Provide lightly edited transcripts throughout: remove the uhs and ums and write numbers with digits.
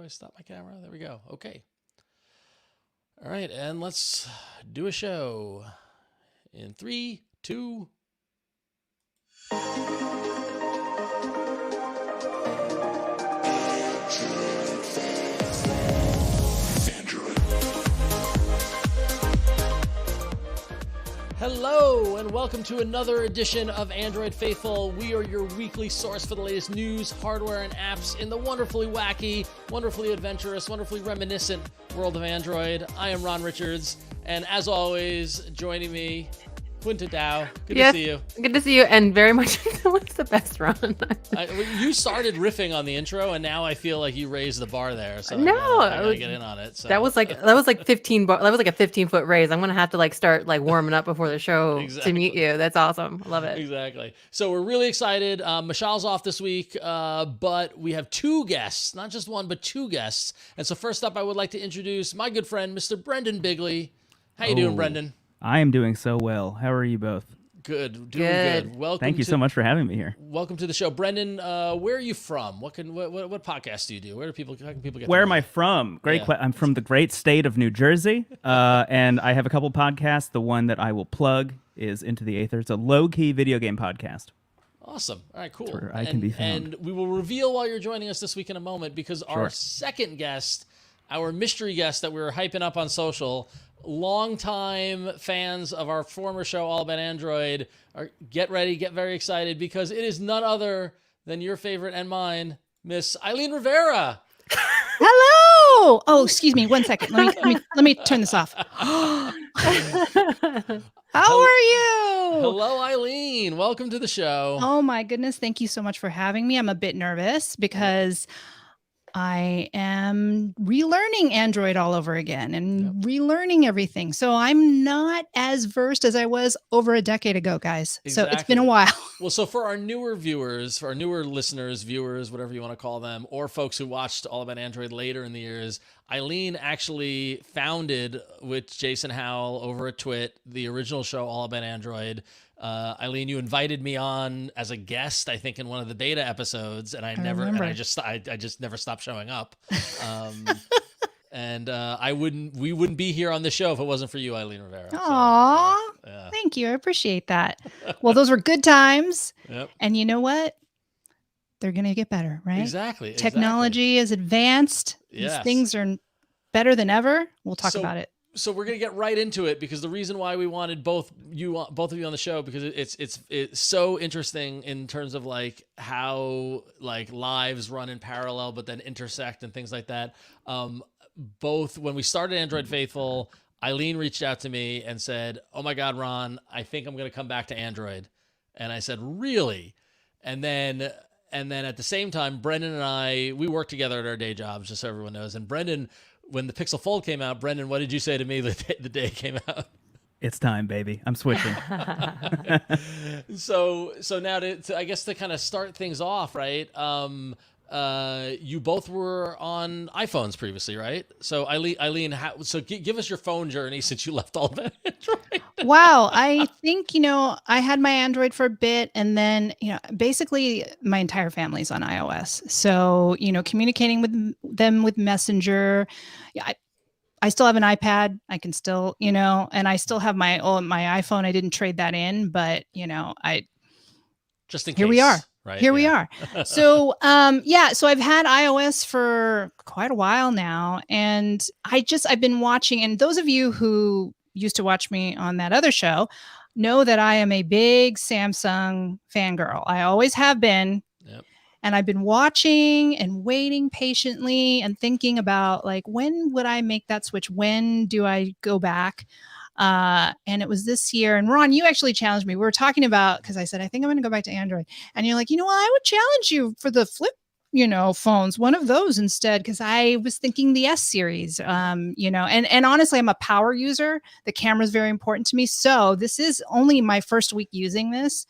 I stop my camera? There we go. Okay. All right, and let's do a show in 3, 2. Hello, and welcome to another edition of Android Faithful. We are your weekly source for the latest news, hardware, and apps in the wonderfully wacky, wonderfully adventurous, wonderfully reminiscent world of Android. I am Ron Richards, and as always, joining me, Quinta Dow. Good to see you. Good to see you, and very much what's the best, Ron? You started riffing on the intro, and now I feel like you raised the bar there. So no, I gotta get in on it. So. That was like 15. That was like a 15-foot raise. I'm gonna have to start warming up before the show to meet you. That's awesome. I love it. Exactly. So we're really excited. Michelle's off this week, but we have two guests, not just one, but two guests. And so first up, I would like to introduce my good friend, Mr. Brendon Bigley. How you doing, Brendon? I am doing so well. How are you both? Doing good. Welcome. Thank you so much for having me here. Welcome to the show, Brendon. Where are you from? What podcast do you do? How can people get? Where am I from? I'm from the great state of New Jersey, and I have a couple podcasts. The one that I will plug is Into the Aether. It's a low-key video game podcast. Awesome. All right, cool. That's where I can be found. And we will reveal while you're joining us this week in a moment, because our second guest, our mystery guest that we were hyping up on social, longtime fans of our former show, All About Android, get ready, get very excited, because it is none other than your favorite and mine, Miss Eileen Rivera. Hello. Oh, excuse me. 1 second. Let me turn this off. How are you? Hello, Eileen. Welcome to the show. Oh my goodness. Thank you so much for having me. I'm a bit nervous because I am relearning Android all over again and relearning everything. So I'm not as versed as I was over a decade ago, guys. Exactly. So it's been a while. Well, so for our newer viewers, for our newer listeners, viewers, whatever you want to call them, or folks who watched All About Android later in the years, Eileen actually founded with Jason Howell over at Twit the original show All About Android. Eileen, you invited me on as a guest, I think, in one of the beta episodes, and I just never stopped showing up. And we wouldn't be here on the show if it wasn't for you, Eileen Rivera. Aww, Thank you. I appreciate that. Well, those were good times. Yep. And you know what? They're going to get better, right? Exactly. Technology is advanced. Yes. These things are better than ever. We'll talk about it. So we're gonna get right into it, because the reason why we wanted both of you on the show, because it's so interesting in terms of how lives run in parallel but then intersect and things like that. Both when we started Android Faithful, Eileen reached out to me and said, "Oh my God, Ron, I think I'm gonna come back to Android," and I said, "Really?" And then at the same time, Brendon and I, we work together at our day jobs, just so everyone knows. And Brendon, when the Pixel Fold came out, Brendon, what did you say to me the day it came out? It's time, baby. I'm switching. So now I guess to kind of start things off, right? You both were on iPhones previously, right? So Eileen, give us your phone journey since you left All About Android. Wow. I think, I had my Android for a bit, and then, basically my entire family's on iOS. So, communicating with them with Messenger. I still have an iPad. I can still, and I still have my iPhone. I didn't trade that in, but, just in case. Here we are. Right. Here we are. So, so I've had iOS for quite a while now, and I've been watching, and those of you who used to watch me on that other show know that I am a big Samsung fangirl. I always have been. Yep. And I've been watching and waiting patiently and thinking about when would I make that switch? When do I go back? And it was this year. And Ron, you actually challenged me. We were talking about, because I said, I think I'm going to go back to Android. And you're like, I would challenge you for the flip, phones, one of those instead. Because I was thinking the S series, and honestly, I'm a power user. The camera is very important to me. So this is only my first week using this.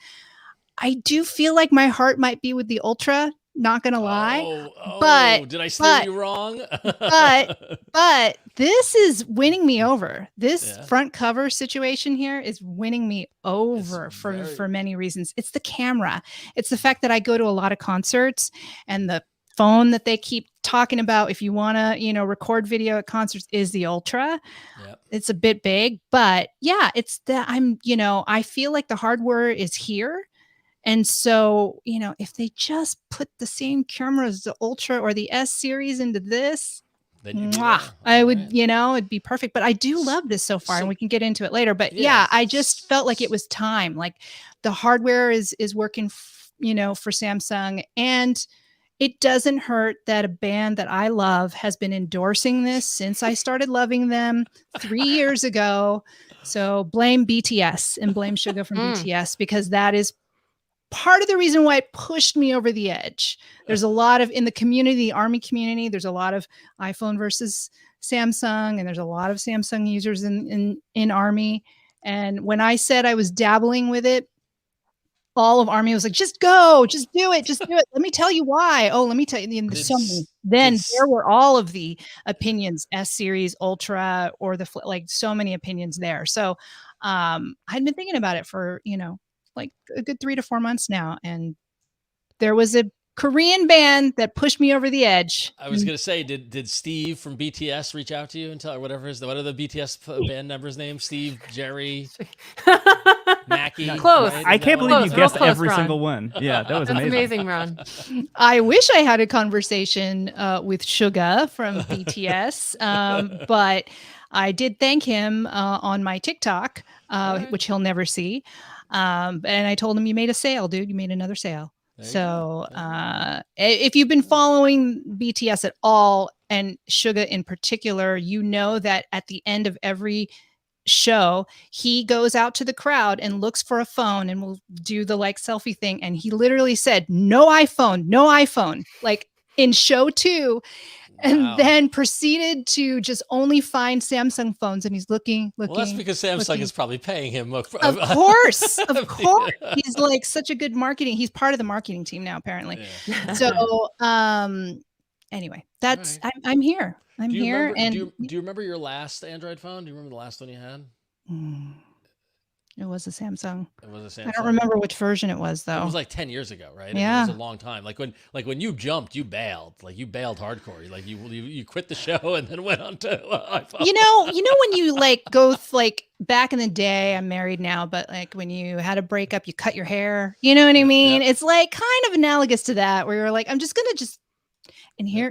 I do feel like my heart might be with the Ultra. Not gonna lie, but did I steer you wrong? but this is winning me over. This front cover situation here is winning me over for many reasons. It's the camera. It's the fact that I go to a lot of concerts, and phone that they keep talking about if you want to, record video at concerts is the Ultra. Yep. It's a bit big, but yeah, it's that I feel like the hardware is here. And so, if they just put the same camera as the Ultra or the S series into this, I would, it'd be perfect. But I do love this so far, and we can get into it later. But yeah, I just felt like it was time. Like the hardware is working, for Samsung, and it doesn't hurt that a band that I love has been endorsing this since I started loving them 3 years ago. So blame BTS and blame Suga from BTS, because that is part of the reason why it pushed me over the edge. There's a lot of, in the community, the Army community, there's a lot of iPhone versus Samsung, and there's a lot of Samsung users in Army. And when I said I was dabbling with it, all of Army was like, just go, just do it. Let me tell you why. Oh, let me tell you. Then there were all of the opinions, S series, Ultra, or like so many opinions there. So I'd been thinking about it for, like a good 3 to 4 months now. And there was a Korean band that pushed me over the edge. I was going to say, did Steve from BTS reach out to you and tell, or whatever what are the BTS band members' names? Steve, Jerry, Mackie. Close. I can't believe you guessed every Ron. single one. Yeah, that was That's amazing. Ron. I wish I had a conversation with Suga from BTS, but I did thank him on my TikTok, which he'll never see. And I told him, you made a sale, dude. You made another sale. So if you've been following BTS at all, and Suga in particular, you know that at the end of every show, he goes out to the crowd and looks for a phone and will do the like selfie thing. And he literally said, no iPhone, like in show 2. And then proceeded to just only find Samsung phones, and he's looking. Well, that's because Samsung is probably paying him. Of course. He's like such a good marketing. He's part of the marketing team now, apparently. Yeah. So, anyway, that's right. I'm here. I'm here. And do you remember your last Android phone? Do you remember the last one you had? It was a Samsung. It was a Samsung. I don't remember which version it was, though. It was like 10 years ago, right? Yeah. I mean, it was a long time. Like when you jumped, you bailed. Like you bailed hardcore. Like you quit the show and then went on to iPhone. You know when you like go like back in the day, I'm married now, but like when you had a breakup, you cut your hair. You know what I mean? Yep. It's like kind of analogous to that, where you're like, I'm just gonna and here,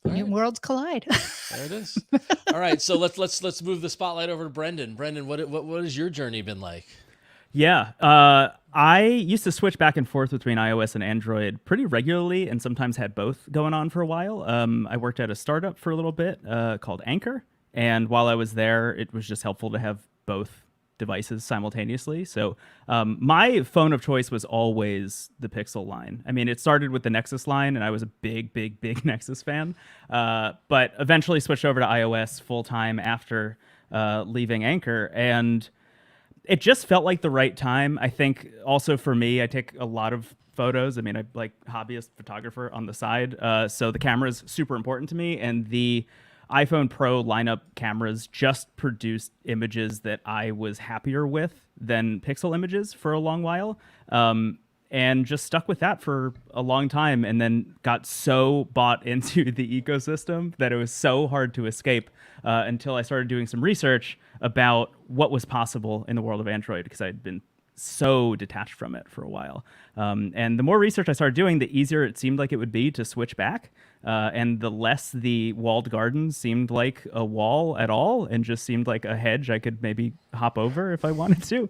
New worlds collide. There it is. All right, so let's move the spotlight over to Brendon. Brendon, what has your journey been like? Yeah, I used to switch back and forth between iOS and Android pretty regularly, and sometimes had both going on for a while. I worked at a startup for a little bit called Anchor, and while I was there, it was just helpful to have both devices simultaneously. So my phone of choice was always the Pixel line. I mean, it started with the Nexus line, and I was a big Nexus fan, but eventually switched over to iOS full-time after leaving Anchor, and it just felt like the right time. I think also for me, I take a lot of photos. I mean, I like hobbyist photographer on the side, so the camera is super important to me, and the iPhone Pro lineup cameras just produced images that I was happier with than Pixel images for a long while, and just stuck with that for a long time, and then got so bought into the ecosystem that it was so hard to escape until I started doing some research about what was possible in the world of Android, because I'd been so detached from it for a while. And the more research I started doing, the easier it seemed like it would be to switch back. And the less the walled garden seemed like a wall at all, and just seemed like a hedge I could maybe hop over if I wanted to.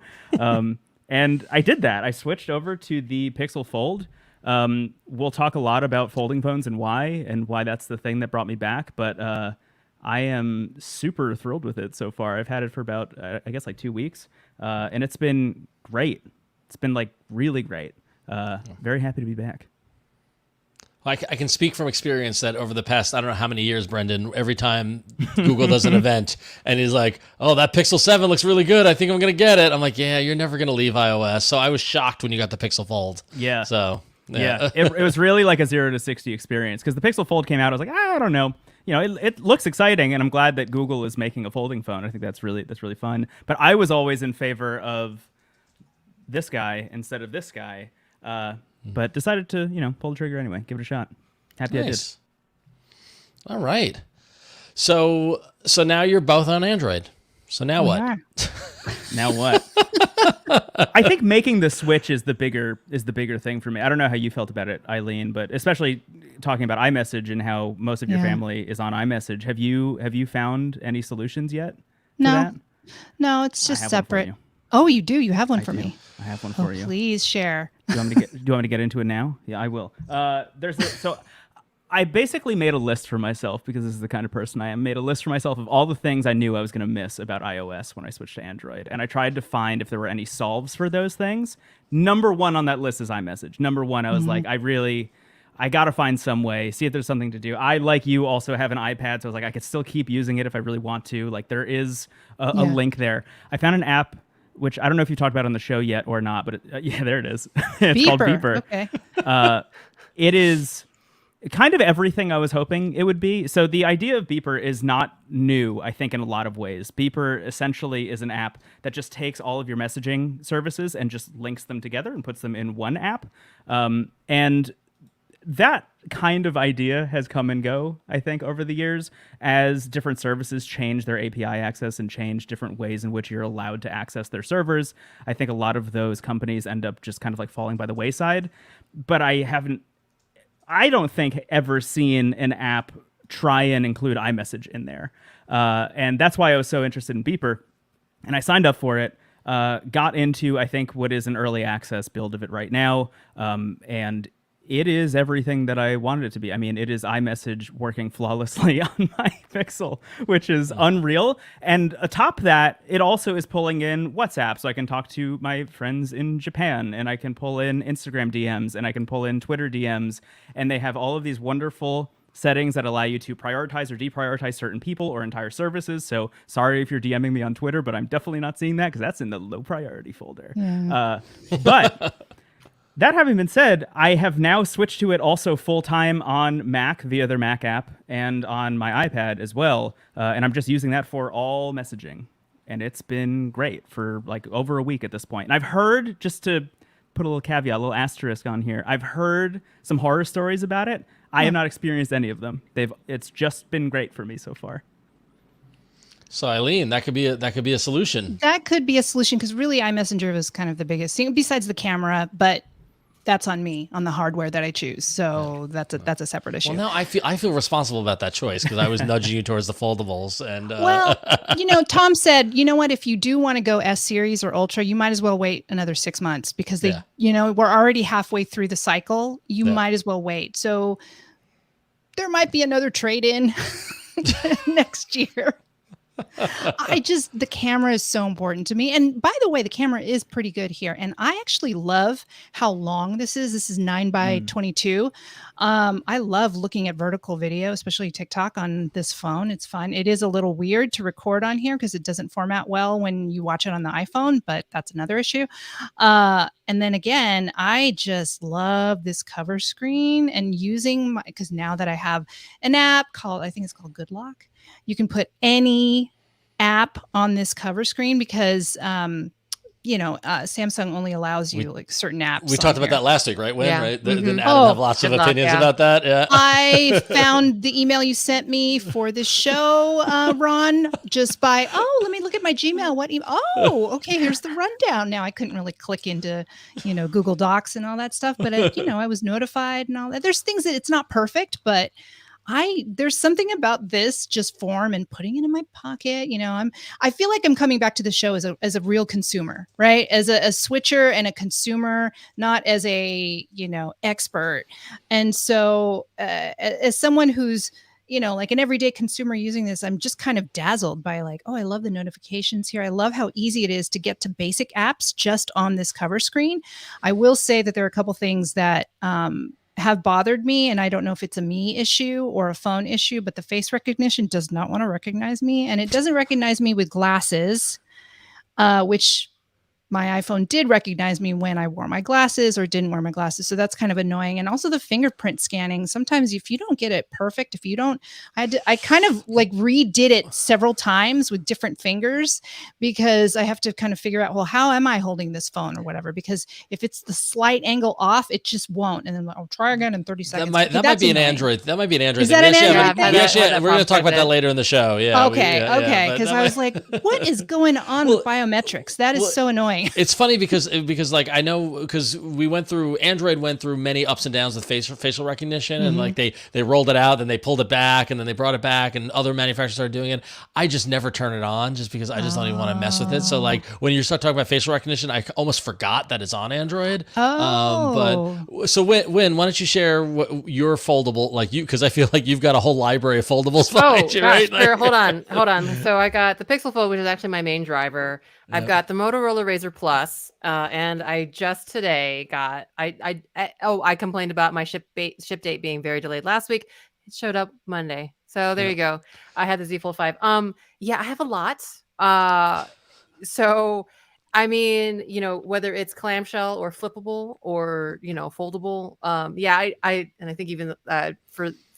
And I did that. I switched over to the Pixel Fold. We'll talk a lot about folding phones and why that's the thing that brought me back. But I am super thrilled with it so far. I've had it for about, I guess, like 2 weeks. And it's been great. It's been like really great. Very happy to be back. I can speak from experience that over the past, I don't know how many years, Brendon, every time Google does an event and he's like, oh, that Pixel 7 looks really good, I think I'm going to get it. I'm like, yeah, you're never going to leave iOS. So I was shocked when you got the Pixel Fold. Yeah. So, yeah. It was really like a 0 to 60 experience, because the Pixel Fold came out. I was like, I don't know. It looks exciting, and I'm glad that Google is making a folding phone. I think that's really fun. But I was always in favor of this guy instead of this guy. But decided to, pull the trigger anyway, give it a shot. Happy Nice. All right. So now you're both on Android. So now what? I did. Now what? I think making the switch is the bigger thing for me. I don't know how you felt about it, Eileen, but especially talking about iMessage and how most of your family is on iMessage. Have you found any solutions yet? No, it's just separate. Oh, you do? You have one for me. I have one for you. Please share. Do you want me to get into it now? Yeah, I will. So I basically made a list for myself, because this is the kind of person I am. Made a list for myself of all the things I knew I was going to miss about iOS when I switched to Android, and I tried to find if there were any solves for those things. Number one on that list is iMessage. Number one, I was like, I got to find some way, see if there's something to do. I, like you, also have an iPad, so I was like, I could still keep using it if I really want to. Like, there is a link there. I found an app, which I don't know if you talked about on the show yet or not, but there it is. It's called Beeper. Okay. It is kind of everything I was hoping it would be. So the idea of Beeper is not new, I think, in a lot of ways. Beeper essentially is an app that just takes all of your messaging services and just links them together and puts them in one app. And that kind of idea has come and go, I think, over the years as different services change their API access and change different ways in which you're allowed to access their servers. I think a lot of those companies end up just kind of like falling by the wayside. But I don't think ever seen an app try and include iMessage in there. And that's why I was so interested in Beeper. And I signed up for it, got into, I think, what is an early access build of it right now. And it is everything that I wanted it to be. I mean, it is iMessage working flawlessly on my Pixel, which is unreal. And atop that, it also is pulling in WhatsApp, so I can talk to my friends in Japan, and I can pull in Instagram DMs, and I can pull in Twitter DMs. And they have all of these wonderful settings that allow you to prioritize or deprioritize certain people or entire services. So sorry if you're DMing me on Twitter, but I'm definitely not seeing that because that's in the low priority folder. But that having been said, I have now switched to it also full-time on Mac via their Mac app and on my iPad as well. And I'm just using that for all messaging. And it's been great for like over a week at this point. And I've heard, just to put a little caveat, a little asterisk on here, I've heard some horror stories about it. I have not experienced any of them. It's just been great for me so far. So Eileen, that could be a solution. That could be a solution, because really iMessenger was kind of the biggest thing besides the camera, but that's on me, on the hardware that I choose. So that's a separate issue. Well, now I feel responsible about that choice, because I was nudging you towards the foldables. And well, Tom said, you know what, if you do want to go S series or Ultra, you might as well wait another 6 months, because we're already halfway through the cycle. You might as well wait. So there might be another trade-in next year. The camera is so important to me. And by the way, the camera is pretty good here. And I actually love how long this is. This is 9x22. I love looking at vertical video, especially TikTok on this phone. It's fun. It is a little weird to record on here because it doesn't format well when you watch it on the iPhone, but that's another issue. And then again, I just love this cover screen and using because now that I have an app I think it's called Good Lock. You can put any app on this cover screen because, Samsung only allows you like certain apps. We talked about that last week, right? Right? Didn't Adam have lots of Good luck, opinions about that? Yeah. I found the email you sent me for this show, Ron, just by, let me look at my Gmail. What email? Oh, okay. Here's the rundown. Now I couldn't really click into, Google Docs and all that stuff, but I was notified and all that. There's things that it's not perfect, but there's something about this just form and putting it in my pocket. I feel like I'm coming back to the show as a real consumer, right? As a switcher and a consumer, not as a, expert. And so as someone who's, like an everyday consumer using this, I'm just kind of dazzled by like, I love the notifications here. I love how easy it is to get to basic apps just on this cover screen. I will say that there are a couple things that, have bothered me, and I don't know if it's a me issue or a phone issue, but the face recognition does not want to recognize me, and it doesn't recognize me with glasses, which my iPhone did recognize me when I wore my glasses or didn't wear my glasses. So that's kind of annoying. And also the fingerprint scanning. Sometimes if you don't get it perfect, if you don't, I kind of like redid it several times with different fingers because I have to kind of figure out, well, how am I holding this phone or whatever? Because if it's the slight angle off, it just won't. And then I'll try again in 30 seconds. That might be an Android. That might be an Android. Is that an Android thing? We're going to talk about that later in the show. Yeah. Okay. Because I was like, what is going on with biometrics? That is so annoying. It's funny because like I know because Android went through many ups and downs with facial recognition, and like they rolled it out, then they pulled it back, and then they brought it back, and other manufacturers started doing it. I just never turn it on just because I just don't even want to mess with it. So like when you start talking about facial recognition, I almost forgot that it's on Android. But so Win, why don't you share what your foldable because I feel like you've got a whole library of foldables behind you, right? Sure. Hold on. So I got the Pixel Fold, which is actually my main driver. I've got the Motorola Razr Plus, and I just today got I complained about my ship date being very delayed last week. It showed up Monday, so there you go. I had the Z Fold 5. I have a lot. So I mean, whether it's clamshell or flippable or foldable. And I think even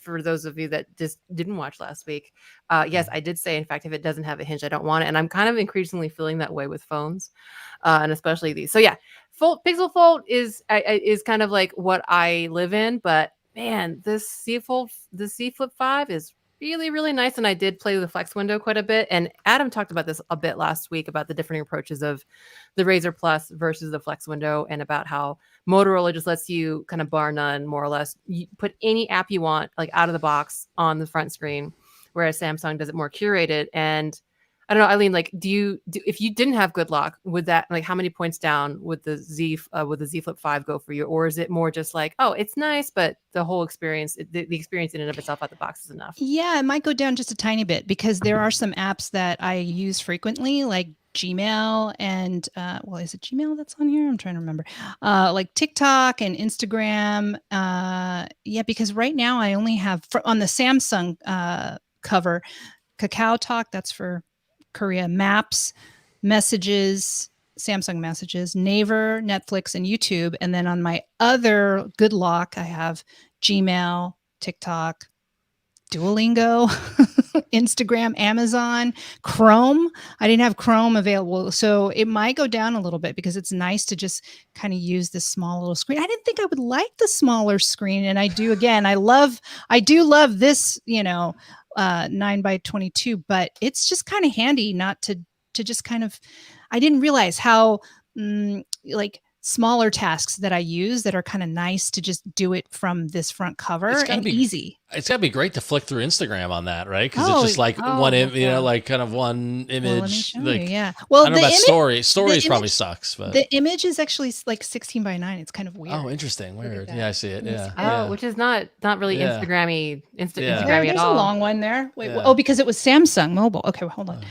for those of you that just didn't watch last week, yes, I did say, in fact, if it doesn't have a hinge, I don't want it. And I'm kind of increasingly feeling that way with phones, and especially these. So yeah, Pixel Fold is kind of like what I live in. But man, the Z Flip 5 is really, really nice. And I did play with the Flex window quite a bit. And Adam talked about this a bit last week about the different approaches of the Razr Plus versus the Flex window, and about how Motorola just lets you kind of bar none, more or less. You put any app you want, like out of the box on the front screen, whereas Samsung does it more curated. And I don't know, Eileen, like, if you didn't have good luck, would that, like, how many points down would the Z Flip 5 go for you? Or is it more just like, oh, it's nice, but the whole experience, the experience in and of itself out the box is enough? Yeah, it might go down just a tiny bit because there are some apps that I use frequently, like Gmail and is it Gmail that's on here? I'm trying to remember. Like TikTok and Instagram. Because right now I only have on the Samsung cover, Kakao Talk, that's for Korea, Maps, Messages, Samsung Messages, Naver, Netflix, and YouTube. And then on my other good luck, I have Gmail, TikTok, Duolingo, Instagram, Amazon, Chrome. I didn't have Chrome available. So it might go down a little bit because it's nice to just kind of use this small little screen. I didn't think I would like the smaller screen. And I do, again, I do love this, 9x22, but it's just kind of handy not to just kind of, I didn't realize how like smaller tasks that I use that are kind of nice to just do it from this front cover and easy. It's gotta be great to flick through Instagram on that, right? Because it's just like one image. Yeah. Well, I don't know about stories probably sucks, but the image is actually like 16:9. It's kind of weird. Oh, interesting. Weird. Yeah, I see it. Yeah. Oh, which is not really Instagrammy Instagrammy at There's all. A long one there. Wait, because it was Samsung Mobile. Okay, well, hold on.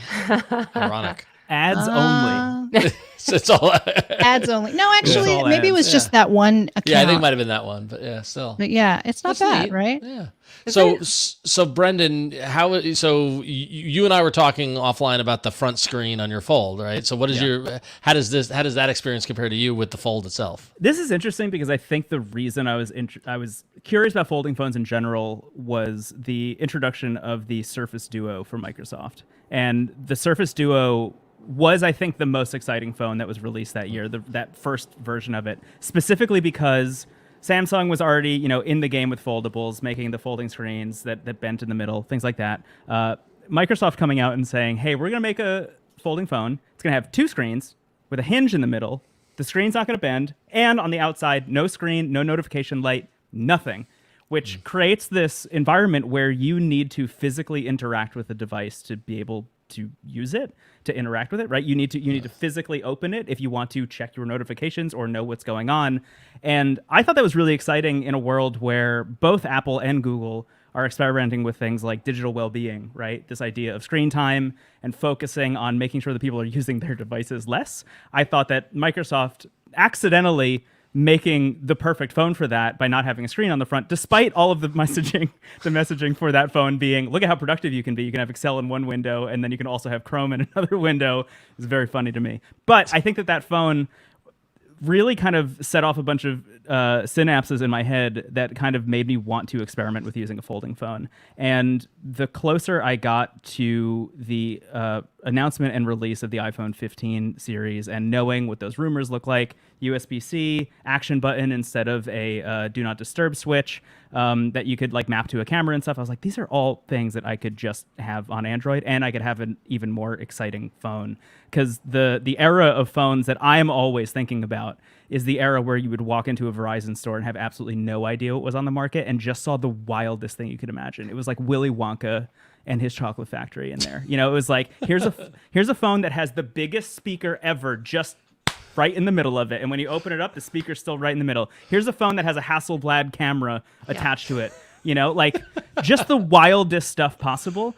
Ironic. Ads only. It's all ads only. No, actually, maybe it was just that one account. Yeah, I think it might have been that one, but yeah, still. But yeah, it's not bad, neat. Right? Yeah. So Brendon, you and I were talking offline about the front screen on your Fold, right? So what is how does that experience compare to you with the Fold itself? This is interesting because I think the reason I was curious about folding phones in general was the introduction of the Surface Duo from Microsoft. And the Surface Duo was, I think, the most exciting phone that was released that year, that first version of it, specifically because Samsung was already, in the game with foldables, making the folding screens that bent in the middle, things like that. Microsoft coming out and saying, hey, we're going to make a folding phone. It's going to have two screens with a hinge in the middle. The screen's not going to bend. And on the outside, no screen, no notification light, nothing, which creates this environment where you need to physically interact with the device to be able to use it, to interact with it, right? You need to physically open it if you want to check your notifications or know what's going on. And I thought that was really exciting in a world where both Apple and Google are experimenting with things like digital well-being, right? This idea of screen time and focusing on making sure that people are using their devices less. I thought that Microsoft accidentally making the perfect phone for that by not having a screen on the front, despite all of the messaging for that phone being, look at how productive you can be. You can have Excel in one window, and then you can also have Chrome in another window. It's very funny to me. But I think that phone really kind of set off a bunch of synapses in my head that kind of made me want to experiment with using a folding phone. And the closer I got to the announcement and release of the iPhone 15 series and knowing what those rumors look like, USB-C, action button instead of a do not disturb switch that you could like map to a camera and stuff, I was like, these are all things that I could just have on Android, and I could have an even more exciting phone. Because the era of phones that I'm always thinking about is the era where you would walk into a Verizon store and have absolutely no idea what was on the market and just saw the wildest thing you could imagine. It was like Willy Wonka and his chocolate factory in there. You know, it was like, here's a phone that has the biggest speaker ever just right in the middle of it. And when you open it up, the speaker's still right in the middle. Here's a phone that has a Hasselblad camera attached to it. You know, like just the wildest stuff possible.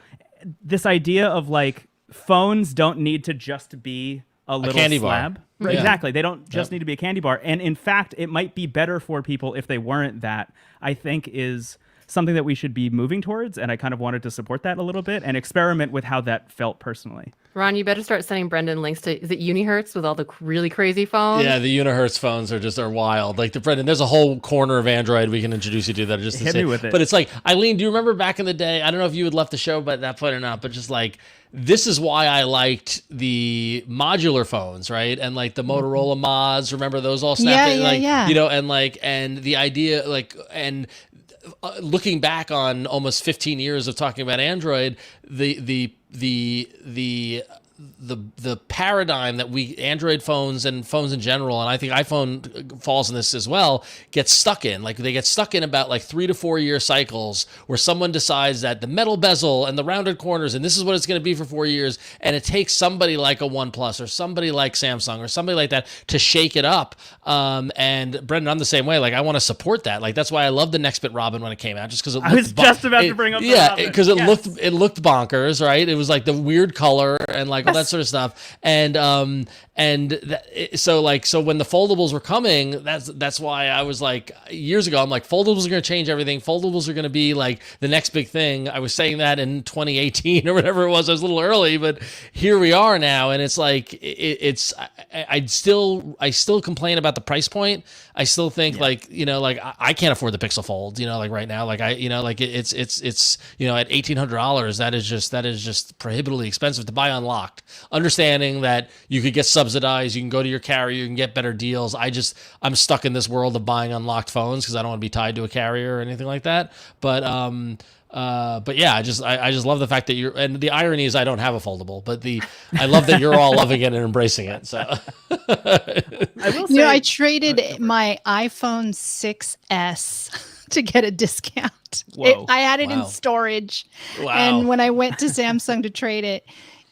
This idea of like phones don't need to just be a little candy slab. bar. Right. Yeah. Exactly. They don't just need to be a candy bar. And in fact, it might be better for people if they weren't that, I think is something that we should be moving towards. And I kind of wanted to support that a little bit and experiment with how that felt personally. Ron, you better start sending Brendon links to, is it Unihertz with all the really crazy phones? Yeah, the Unihertz phones are wild. Like Brendon, there's a whole corner of Android we can introduce you to that are just Hit me with it. But it's like, Eileen, do you remember back in the day? I don't know if you had left the show by that point or not, but just like, this is why I liked the modular phones, right? And like the Motorola mods, remember those all snapped in? Like, you know, and the idea, like, and looking back on almost 15 years of talking about Android, the paradigm that Android phones and phones in general, and I think iPhone falls in this as well, get stuck in. Like they get stuck in about like 3 to 4 year cycles where someone decides that the metal bezel and the rounded corners, and this is what it's going to be for 4 years. And it takes somebody like a OnePlus or somebody like Samsung or somebody like that to shake it up. And Brendon, I'm the same way. Like I want to support that. Like that's why I love the Nextbit Robin when it came out, just because I was just about to bring up the Robin. because it looked bonkers, right? It was like the weird color and like all that sort of stuff. And so when the foldables were coming, that's why I was like, years ago, I'm like, foldables are going to change everything. Foldables are going to be like the next big thing. I was saying that in 2018 or whatever it was. I was a little early, but here we are now. And it's like, I still complain about the price point. I still think like, you know, like I can't afford the Pixel Fold, you know, like right now, like it's, you know, at $1,800, that is just prohibitively expensive to buy unlocked. Understanding that you could get subsidized, you can go to your carrier, you can get better deals. I'm stuck in this world of buying unlocked phones because I don't want to be tied to a carrier or anything like that. But yeah, I just love the fact that and the irony is I don't have a foldable, but I love that you're all loving it and embracing it. So I will say, You know, I traded my iPhone 6S to get a discount. Whoa. I had it in Wow. storage. Wow. And when I went to Samsung to trade it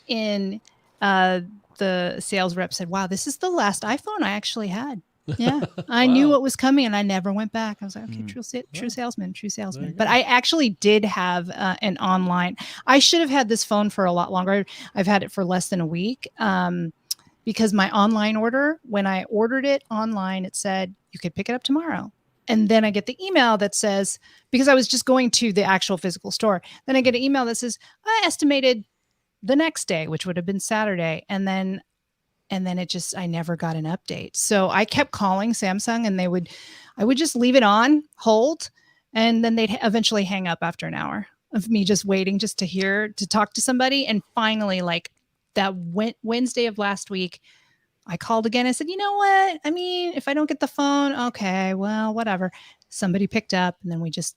in, the sales rep said, wow, this is the last iPhone I actually had. Yeah, I knew what was coming and I never went back. I was like, okay, true salesman. But I actually did have an online. I should have had this phone for a lot longer. I've had it for less than a week because my online order, when I ordered it online, it said you could pick it up tomorrow. And then I get the email that says, because I was just going to the actual physical store, then I get an email that says, I estimated the next day, which would have been Saturday. And then I never got an update. So I kept calling Samsung and I would just leave it on hold. And then they'd eventually hang up after an hour of me just waiting just to talk to somebody. And finally, like that Wednesday of last week, I called again. I said, you know what? I mean, if I don't get the phone, okay, well, whatever. Somebody picked up and then we just,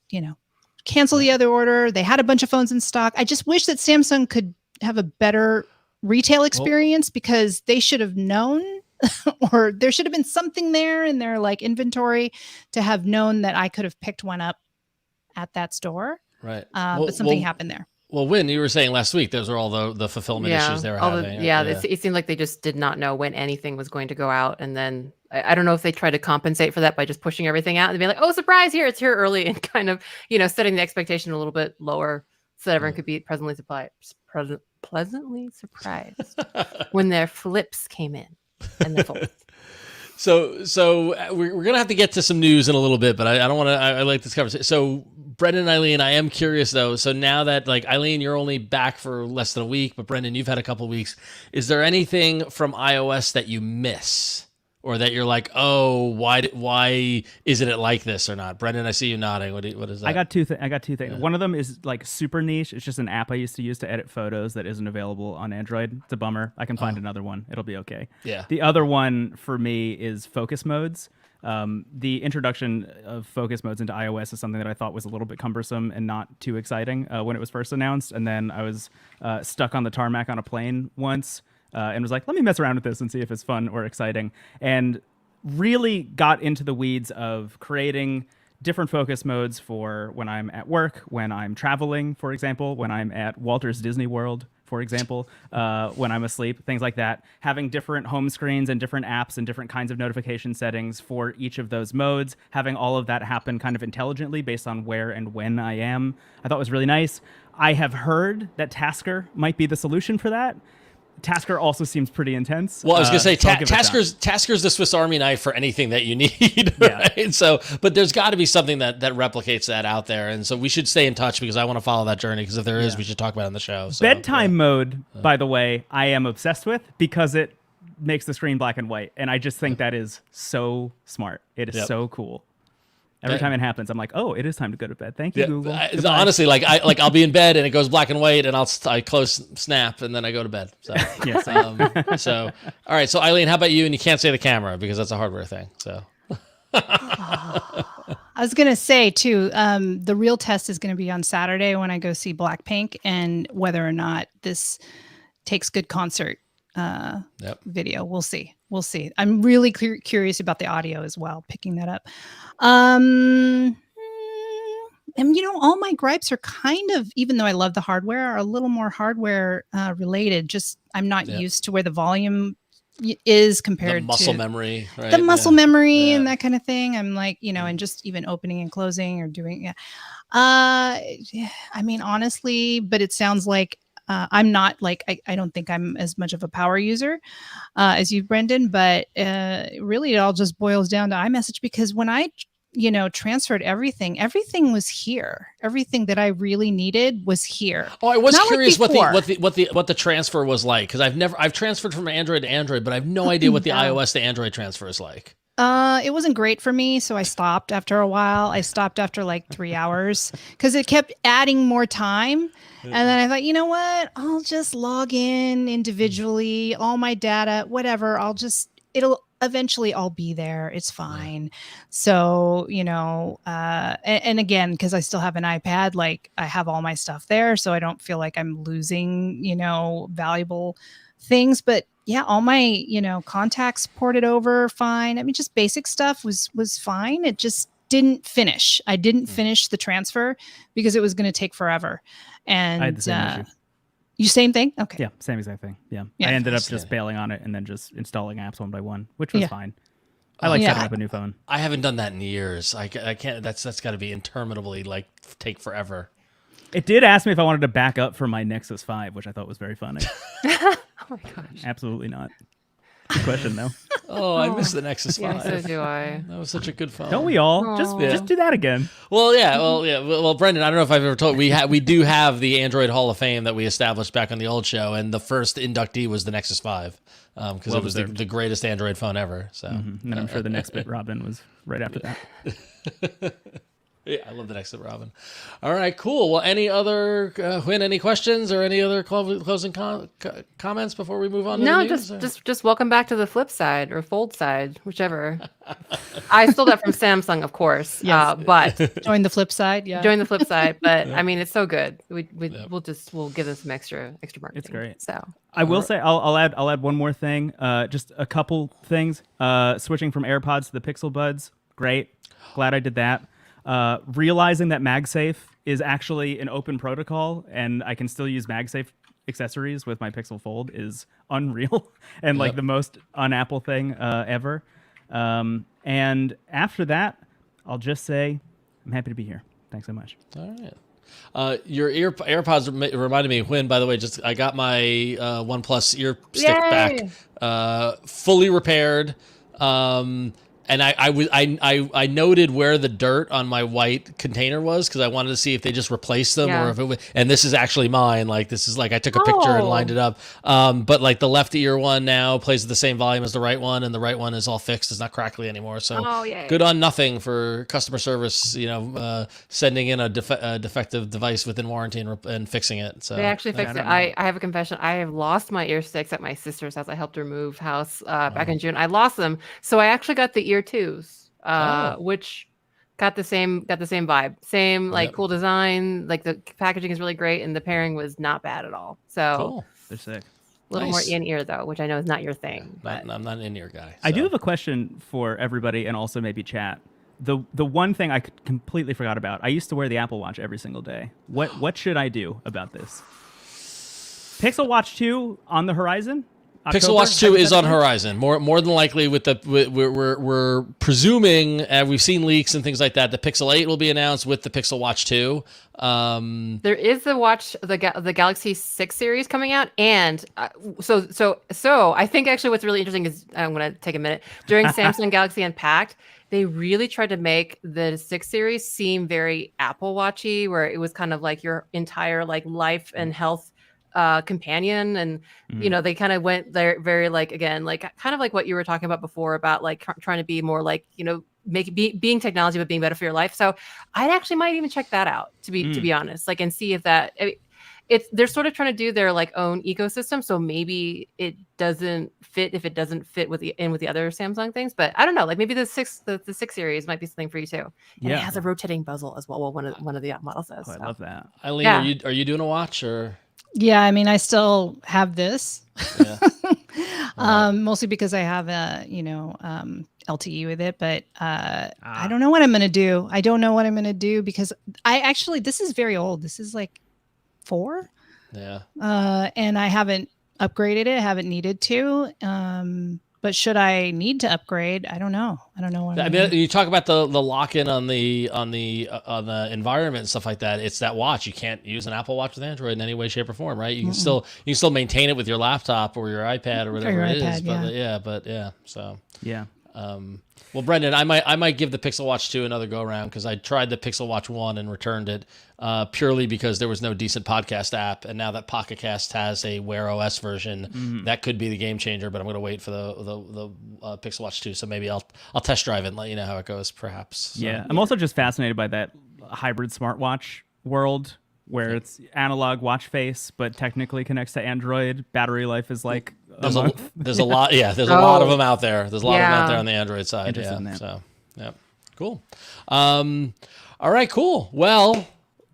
cancel the other order. They had a bunch of phones in stock. I just wish that Samsung could have a better retail experience because they should have known or there should have been something there in their like inventory to have known that I could have picked one up at that store. Right. But something happened there. Well, Huyen, you were saying last week, those were all the fulfillment issues they were having. It seemed like they just did not know when anything was going to go out. And then I don't know if they tried to compensate for that by just pushing everything out and be like, oh, surprise, it's here early, and kind of, setting the expectation a little bit lower so that everyone could be pleasantly surprised when their flips came in and the folds. So we're gonna have to get to some news in a little bit, but I don't want to. I like this conversation. So Brendon and Eileen, I am curious though. So now that like Eileen, you're only back for less than a week, but Brendon, you've had a couple of weeks. Is there anything from iOS that you miss, or that you're like, oh, why isn't it like this or not? Brendon, I see you nodding. What is that? I got two things. Yeah. One of them is like super niche. It's just an app I used to use to edit photos that isn't available on Android. It's a bummer. I can find another one. It'll be okay. Yeah. The other one for me is focus modes. The introduction of focus modes into iOS is something that I thought was a little bit cumbersome and not too exciting when it was first announced. And then I was stuck on the tarmac on a plane once and was like, let me mess around with this and see if it's fun or exciting. And really got into the weeds of creating different focus modes for when I'm at work, when I'm traveling, for example, when I'm at Walter's Disney World, for example, when I'm asleep, things like that. Having different home screens and different apps and different kinds of notification settings for each of those modes, having all of that happen kind of intelligently based on where and when I am, I thought was really nice. I have heard that Tasker might be the solution for that. Tasker also seems pretty intense. Well, I was going to say, so I'll give it a shot. Tasker's the Swiss Army knife for anything that you need, right? Yeah. So, but there's got to be something that replicates that out there. And so we should stay in touch because I want to follow that journey, because if there is, we should talk about it on the show. So, bedtime mode, by the way, I am obsessed with because it makes the screen black and white. And I just think that is so smart. It is so cool. Every time it happens, I'm like, oh, it is time to go to bed. Thank you, Google. Honestly, I'll be in bed and it goes black and white, and I close Snap and then I go to bed. So, so all right. So Eileen, how about you? And you can't say the camera because that's a hardware thing. So, I was gonna say too, the real test is gonna be on Saturday when I go see Blackpink, and whether or not this takes good concert video. We'll see. I'm really curious about the audio as well, picking that up. And all my gripes are kind of, even though I love the hardware, are a little more hardware related. Just I'm not used to where the volume is compared to muscle to memory, right? The muscle memory and that kind of thing. I'm like, and just even opening and closing or doing. I mean, honestly, but it sounds like I'm not like, I don't think I'm as much of a power user as you, Brendon, but really it all just boils down to iMessage, because when I, transferred everything was here. Everything that I really needed was here. Oh, I was curious what the transfer was like, because I've transferred from Android to Android, but I have no idea what the iOS to Android transfer is like. It wasn't great for me, so I stopped after a while. I stopped after like 3 hours because it kept adding more time. And then I thought, you know what? I'll just log in individually, all my data, whatever. It'll eventually all be there. It's fine. So, and again, because I still have an iPad, like I have all my stuff there, so I don't feel like I'm losing, valuable things. But yeah, all my, contacts ported over fine. I mean, just basic stuff was fine. It just didn't finish. I didn't finish the transfer because it was going to take forever. And I had the same issue. You same thing? Okay. Yeah, same exact thing. Yeah. I ended up just bailing on it and then just installing apps one by one, which was fine. I like setting up a new phone. I haven't done that in years. I can't. That's got to be interminably take forever. It did ask me if I wanted to back up for my Nexus 5, which I thought was very funny. Oh my gosh. Absolutely not. Good question, though. Oh, I miss the Nexus 5. Yeah, so do I. That was such a good phone. Don't we all? Just do that again. Well, yeah. Well, Brendon, I don't know if I've ever told we do have the Android Hall of Fame that we established back on the old show, and the first inductee was the Nexus 5 because it was the greatest Android phone ever. So, and then I'm sure the next bit, Robin, was right after that. Yeah, I love the next Robin. All right, cool. Well, any other Huyen, any questions or any other closing comments before we move on? No, to the news, just welcome back to the flip side or fold side, whichever. I stole that from Samsung, of course. Yes. But join the flip side. Yeah, join the flip side. But I mean, it's so good. We'll give them some extra marketing. It's great. So I will say I'll add one more thing. Just a couple things. Switching from AirPods to the Pixel Buds. Great. Glad I did that. Realizing that MagSafe is actually an open protocol and I can still use MagSafe accessories with my Pixel Fold is unreal and like the most un-Apple thing ever. And after that, I'll just say I'm happy to be here. Thanks so much. All right. Your AirPods reminded me, Huyen, by the way, I got my OnePlus ear stick back, fully repaired. And I noted where the dirt on my white container was because I wanted to see if they just replaced them or if it was, and this is actually mine. Like this is like I took a picture and lined it up. But like the left ear one now plays at the same volume as the right one, and the right one is all fixed. It's not crackly anymore. So good on nothing for customer service. Sending in a defective device within warranty and fixing it. So they actually fixed it. I have a confession. I have lost my ear sticks at my sister's house. I helped her move house back in June. I lost them, so I actually got the ear twos, which got the same vibe, same like cool design. Like the packaging is really great, and the pairing was not bad at all. So cool. They're sick. A little more in ear though, which I know is not your thing. But I'm not an in ear guy. So. I do have a question for everybody, and also maybe chat. The one thing I completely forgot about. I used to wear the Apple Watch every single day. What should I do about this? Pixel Watch 2 on the horizon? Pixel Watch 2 is on horizon. More than likely, we're presuming, and we've seen leaks and things like that. The Pixel 8 will be announced with the Pixel Watch 2. There is the Galaxy 6 series coming out, and so I think actually what's really interesting is I'm going to take a minute during Samsung Galaxy Unpacked. They really tried to make the 6 series seem very Apple Watchy, where it was kind of like your entire like life and health companion, and they kind of went there very like again like kind of like what you were talking about before about like trying to be more like being technology but being better for your life. So I actually might even check that out to be honest, like, and see if that they're sort of trying to do their like own ecosystem, so maybe it doesn't fit if it doesn't fit with the other Samsung things. But I don't know, like maybe the 6 series might be something for you too. And it has a rotating bezel as well. Well, one of the models does. I love that. Eileen, are you doing a watch or? Yeah, I mean, I still have this, mostly because I have a, LTE with it, but I don't know what I'm going to do. I don't know what I'm going to do because this is very old. This is like 4. Yeah. And I haven't upgraded it. Haven't needed to. But should I need to upgrade? I don't know. What I mean, you talk about the lock-in on the environment and stuff like that. It's that watch. You can't use an Apple Watch with Android in any way, shape, or form, right? You can still maintain it with your laptop or your iPad or whatever it is. But So yeah. Well, Brendon, I might give the Pixel Watch 2 another go around because I tried the Pixel Watch 1 and returned it purely because there was no decent podcast app, and now that Pocket Cast has a Wear OS version, that could be the game changer. But I'm going to wait for the Pixel Watch 2, so maybe I'll test drive it and let you know how it goes, perhaps. So. Yeah, I'm also just fascinated by that hybrid smartwatch world where it's analog watch face, but technically connects to Android. Battery life is like there's a lot. Yeah, there's a lot of them out there. There's a lot of them out there on the Android side. Yeah. So yeah, cool. All right, cool. Well,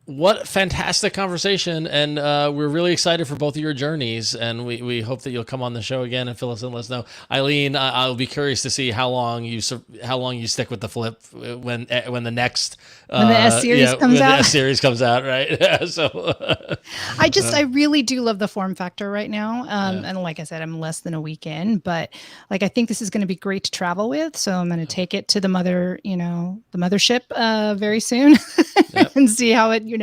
what fantastic conversation, and we're really excited for both of your journeys, and we hope that you'll come on the show again and fill us in. Let us know, Eileen. I'll be curious to see how long you stick with the Flip when the next when the S series comes out. The S series comes out, right? So I really do love the form factor right now, and like I said, I'm less than a week in, but like I think this is going to be great to travel with. So I'm going to take it to the mothership very soon and see how it.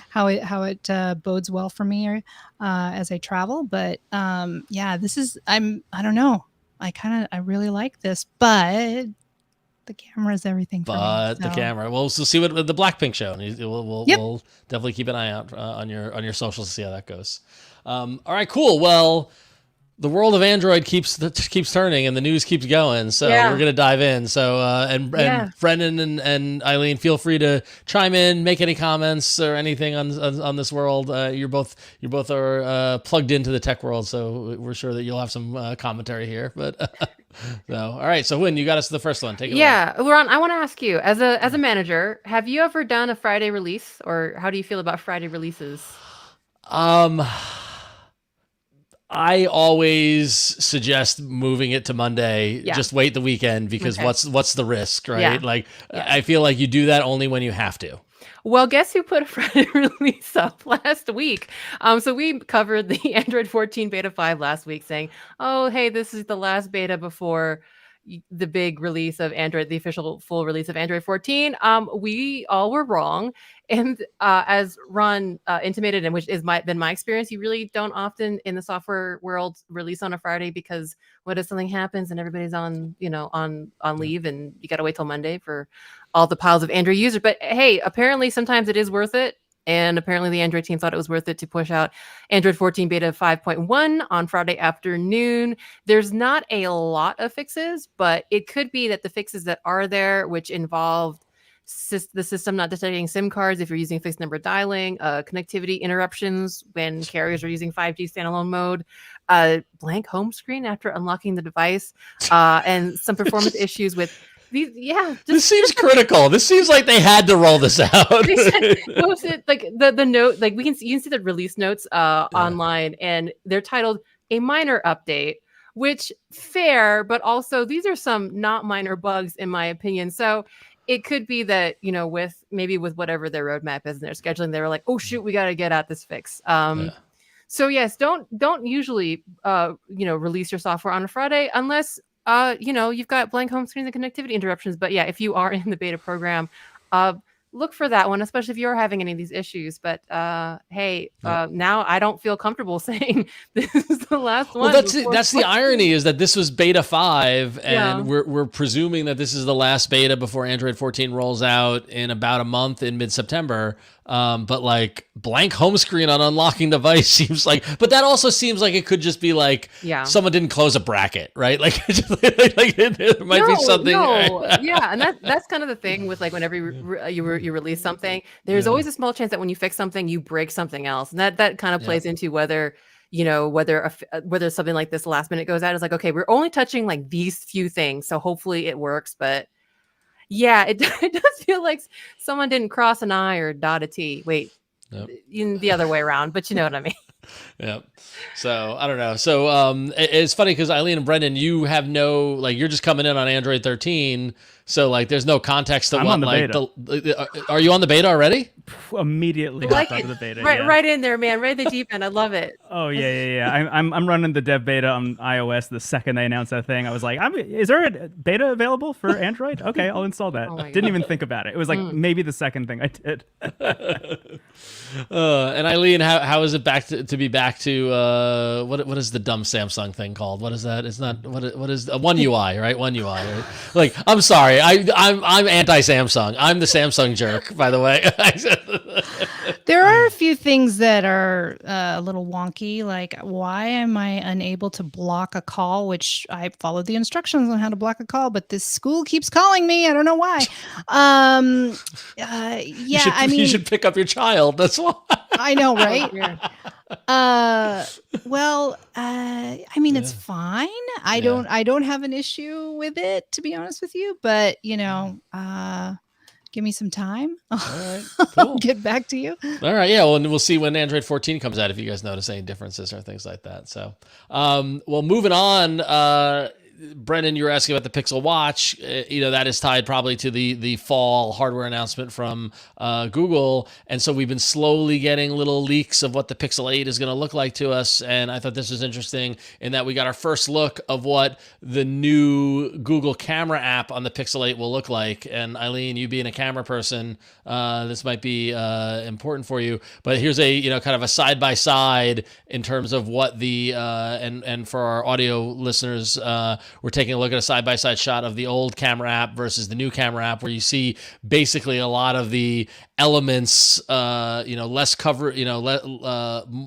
How it bodes well for me as I travel. But this is I don't know. I really like this, but the camera is everything for me. But the camera. We'll see what the Blackpink show. We'll definitely keep an eye out on your socials to see how that goes. All right, cool. Well, the world of Android keeps turning and the news keeps going. So we're going to dive in. So, and Brendon and Eileen, feel free to chime in, make any comments or anything on this world. You both are plugged into the tech world. So we're sure that you'll have some commentary here, but so, all right. So Huyen, you got us to the first one. Take it away. Ron, I want to ask you as a manager, have you ever done a Friday release, or how do you feel about Friday releases? I always suggest moving it to Monday. Yeah. Just wait the weekend because what's the risk, right? I feel like you do that only when you have to. Well, guess who put a Friday release up last week? So we covered the Android 14 Beta 5 last week saying, oh, hey, this is the last beta before, the big release of Android, the official full release of Android 14. We all were wrong. And as Ron intimated, and which is been my experience, you really don't often in the software world release on a Friday, because what if something happens and everybody's on leave and you got to wait till Monday for all the piles of Android users. But hey, apparently sometimes it is worth it. And apparently the Android team thought it was worth it to push out Android 14 beta 5.1 on Friday afternoon. There's not a lot of fixes, but it could be that the fixes that are there, which involved the system not detecting SIM cards if you're using fixed number dialing, connectivity interruptions when carriers are using 5G standalone mode, blank home screen after unlocking the device, and some performance issues with these. This seems critical. This seems like they had to roll this out. They said, posted, like the note, like you can see the release notes online, and they're titled "A Minor Update," which fair, but also these are some not minor bugs in my opinion. So it could be that, with whatever their roadmap is and their scheduling, they were like, oh shoot, we got to get out this fix. So yes, don't usually release your software on a Friday unless you've got blank home screens and connectivity interruptions. But yeah, if you are in the beta program, look for that one, especially if you're having any of these issues. But now I don't feel comfortable saying this is the last one. Well, that's the irony, is that this was beta 5, and we're presuming that this is the last beta before Android 14 rolls out in about a month in mid-September. But like blank home screen on unlocking device seems like, but that also seems like it could just be like someone didn't close a bracket, right? Like, there might be something. Yeah, and that's kind of the thing with like whenever you release something, there's always a small chance that when you fix something, you break something else, and that kind of plays into whether something like this last minute goes out. It's like, okay, we're only touching like these few things, so hopefully it works, but. Yeah, it does feel like someone didn't cross an I or dot a T. Wait, in the other way around, but you know what I mean. Yeah. So I don't know. So it's funny because Eileen and Brendon, you have you're just coming in on Android 13. So like, there's no context to I'm what on the beta. Are you on the beta already? Immediately like hopped onto the beta. Right in there, man. Right in the deep end. I love it. Oh yeah. I'm running the dev beta on iOS the second they announced that thing. I was like, is there a beta available for Android? Okay, I'll install that. Didn't even think about it. It was like maybe the second thing I did. And Eileen, how is it to be back to what is the dumb Samsung thing called? What is that? It's not what is One UI, right? One UI. Right? Like, I'm sorry, I'm anti-Samsung. I'm the Samsung jerk, by the way. There are a few things that are a little wonky. Like, why am I unable to block a call? Which I followed the instructions on how to block a call, but this school keeps calling me. I don't know why. You should pick up your child. That's why. I know, right? It's fine. I don't have an issue with it, to be honest with you. But give me some time. All right, cool. I'll get back to you. All right, yeah. Well, and we'll see when Android 14 comes out if you guys notice any differences or things like that. So, moving on. Brendon, you were asking about the Pixel Watch. That is tied probably to the fall hardware announcement from Google. And so we've been slowly getting little leaks of what the Pixel 8 is going to look like to us. And I thought this was interesting in that we got our first look of what the new Google camera app on the Pixel 8 will look like. And Eileen, you being a camera person, this might be important for you. But here's a kind of a side-by-side in terms of what the and for our audio listeners, we're taking a look at a side-by-side shot of the old camera app versus the new camera app, where you see basically a lot of the elements, less cover,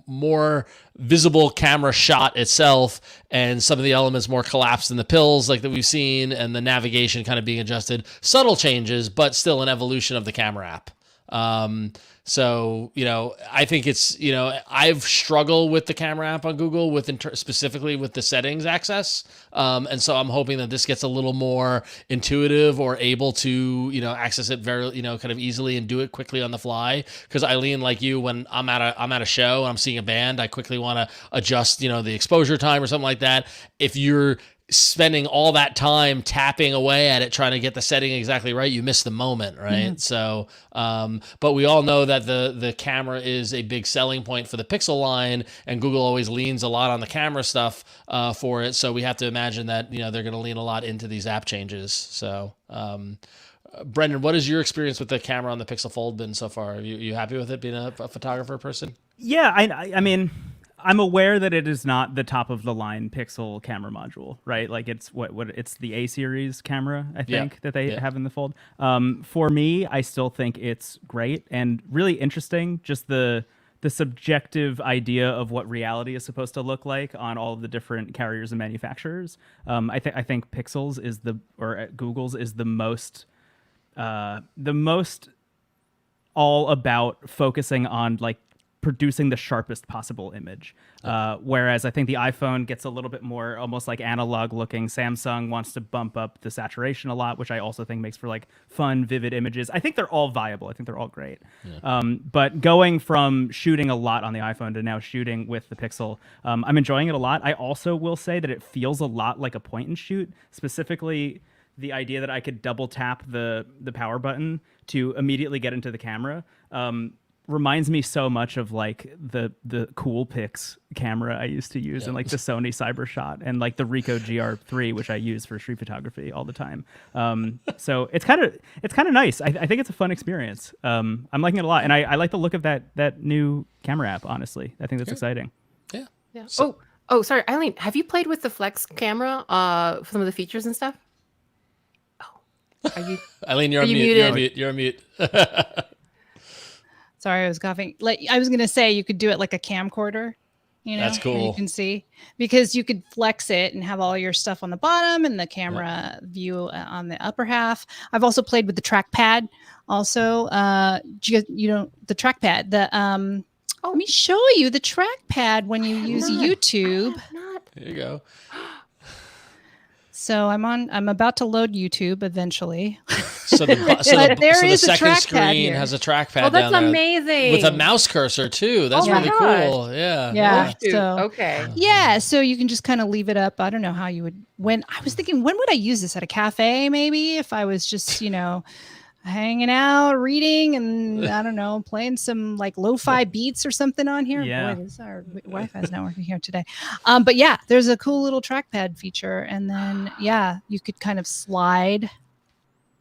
more visible camera shot itself, and some of the elements more collapsed in the pills like that we've seen, and the navigation kind of being adjusted. Subtle changes, but still an evolution of the camera app. So, I think it's, I've struggled with the camera app on Google specifically with the settings access. And so I'm hoping that this gets a little more intuitive or able to, access it very, kind of easily and do it quickly on the fly. Cause Eileen, like you, when I'm at a show and I'm seeing a band, I quickly want to adjust, the exposure time or something like that. If you're spending all that time tapping away at it, trying to get the setting exactly right, you miss the moment, right? So, but we all know that the camera is a big selling point for the Pixel line, and Google always leans a lot on the camera stuff for it. So we have to imagine that, they're going to lean a lot into these app changes. So, Brendon, what is your experience with the camera on the Pixel Fold been so far? Are you happy with it being a photographer person? Yeah, I mean, I'm aware that it is not the top of the line Pixel camera module, right? Like it's what it's the A series camera, I think, that they have in the Fold. For me, I still think it's great and really interesting. Just the subjective idea of what reality is supposed to look like on all of the different carriers and manufacturers. I think Pixel's Google's is the most all about focusing on like producing the sharpest possible image. Whereas I think the iPhone gets a little bit more almost like analog looking. Samsung wants to bump up the saturation a lot, which I also think makes for like fun, vivid images. I think they're all viable. I think they're all great. But going from shooting a lot on the iPhone to now shooting with the Pixel, I'm enjoying it a lot. I also will say that it feels a lot like a point and shoot, specifically the idea that I could double tap the power button to immediately get into the camera. Reminds me so much of like the Coolpix camera I used to use and like the Sony Cybershot and like the Ricoh GR3, which I use for street photography all the time. So it's kind of nice. I think it's a fun experience. I'm liking it a lot, and I like the look of that new camera app. Honestly, I think that's exciting. Yeah. So, sorry, Eileen, have you played with the Flex camera for some of the features and stuff? Oh, are you? Eileen, you're on mute. You're on mute. Sorry, I was coughing. Like I was gonna say, you could do it like a camcorder. That's cool. You can see because you could flex it and have all your stuff on the bottom and the camera view on the upper half. I've also played with the trackpad. Also, the trackpad. Let me show you the trackpad when you use YouTube. There you go. So I'm about to load YouTube eventually. So the second screen here. has a trackpad. Oh, that's down there amazing! with a mouse cursor too. That's really cool. Yeah. So okay. Yeah. So you can just kind of leave it up. I don't know how you would. When I was thinking, when would I use this at a cafe? Maybe if I was just hanging out, reading, and I don't know, playing some like lo-fi beats or something on here. Yeah. Boy, our Wi-Fi is not working here today. But yeah, there's a cool little trackpad feature, and then you could kind of slide.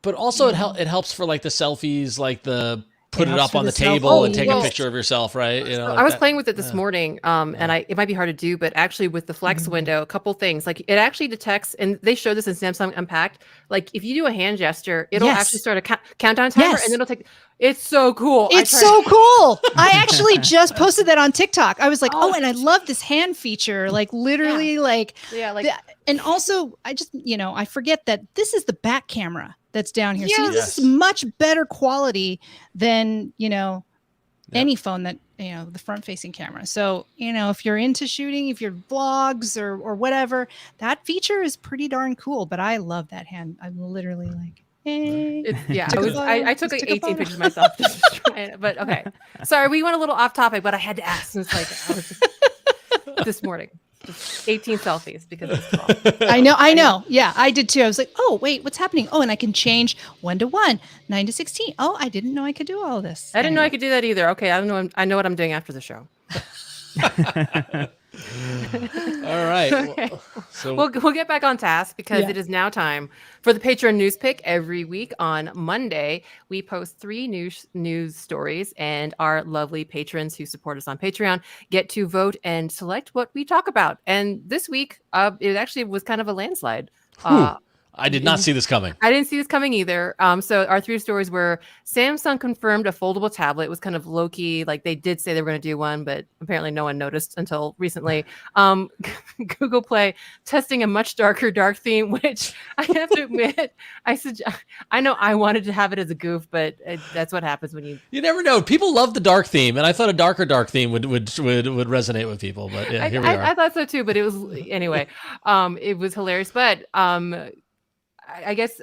But also it helps for like the selfies, like the put it up on the table and take a picture of yourself, right? I was playing with it this morning, and it might be hard to do, but actually with the Flex window, a couple things. Like it actually detects, and they showed this in Samsung Unpacked. Like if you do a hand gesture, it'll actually start a countdown timer, and then it'll take. It's so cool. It's so cool. I actually just posted that on TikTok. I was like, and I love this hand feature. Like literally, and also I just I forget that this is the back camera that's down here. So this is much better quality than, any phone that, the front facing camera. So, if you're into shooting, if you're vlogs or whatever, that feature is pretty darn cool. But I love that hand. I'm literally like, hey. I took like 18 pictures myself. But okay. Sorry, we went a little off topic, but I had to ask. It's like I was this morning. Just 18 selfies because it's 12. I know. Yeah, I did too. I was like, oh, wait, what's happening? Oh, and I can change 1 to 1, 9 to 16. Oh, I didn't know I could do all of this. I didn't know I could do that either. Okay, I don't know. I know what I'm doing after the show. All right. Okay. So we'll get back on task because it is now time for the Patron News Pick. Every week on Monday, we post 3 news stories, and our lovely patrons who support us on Patreon get to vote and select what we talk about. And this week, it actually was kind of a landslide. I did not see this coming. I didn't see this coming either. So our 3 stories were Samsung confirmed a foldable tablet. It was kind of low-key. Like they did say they were going to do one, but apparently no one noticed until recently. Google Play testing a much darker dark theme, which I have to admit, I know I wanted to have it as a goof, but that's what happens when you never know. People love the dark theme, and I thought a darker dark theme would resonate with people. But yeah, here we are. I thought so too, but it was anyway. It was hilarious, but I guess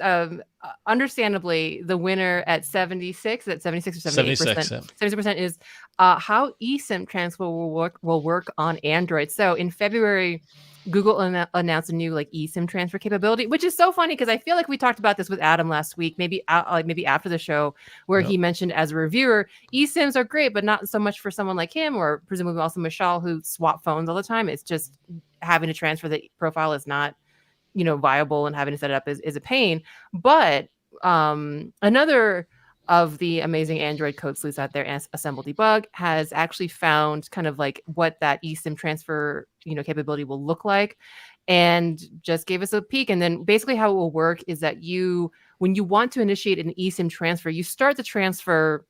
understandably, the winner at 76, at 76 or 78%, 76, 70% is how eSIM transfer will work on Android. So in February, Google announced a new like eSIM transfer capability, which is so funny because I feel like we talked about this with Adam last week, maybe after the show, where he mentioned as a reviewer, eSIMs are great, but not so much for someone like him or presumably also Michelle who swap phones all the time. It's just having to transfer the profile is not, viable, and having to set it up is a pain. But another of the amazing Android code sleuths out there, Assemble Debug, has actually found kind of like what that eSIM transfer, capability will look like, and just gave us a peek. And then basically how it will work is that when you want to initiate an eSIM transfer, you start the transfer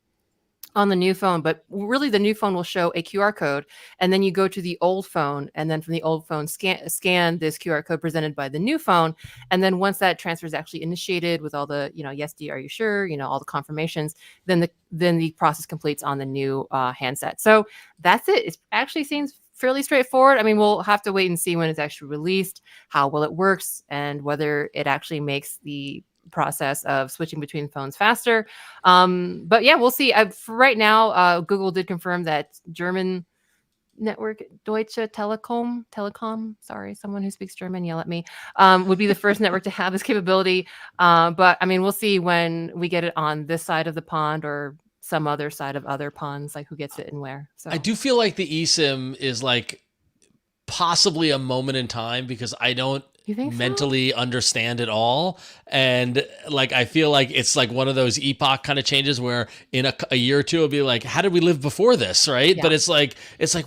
on the new phone, but really the new phone will show a QR code, and then you go to the old phone, and then from the old phone scan this QR code presented by the new phone, and then once that transfer is actually initiated with all the yes, D, are you sure, all the confirmations, then the process completes on the new handset. So that's it. It actually seems fairly straightforward. I mean, we'll have to wait and see when it's actually released, how well it works, and whether it actually makes the process of switching between phones faster. But yeah, we'll see. For right now, Google did confirm that German network, Deutsche Telekom, sorry, someone who speaks German, yell at me, would be the first network to have this capability. But I mean, we'll see when we get it on this side of the pond or some other side of other ponds, like who gets it and where. So I do feel like the eSIM is like possibly a moment in time because I don't mentally understand it all, and like I feel like it's like one of those epoch kind of changes where in a year or two it'll be like, how did we live before this, right? Yeah. But it's like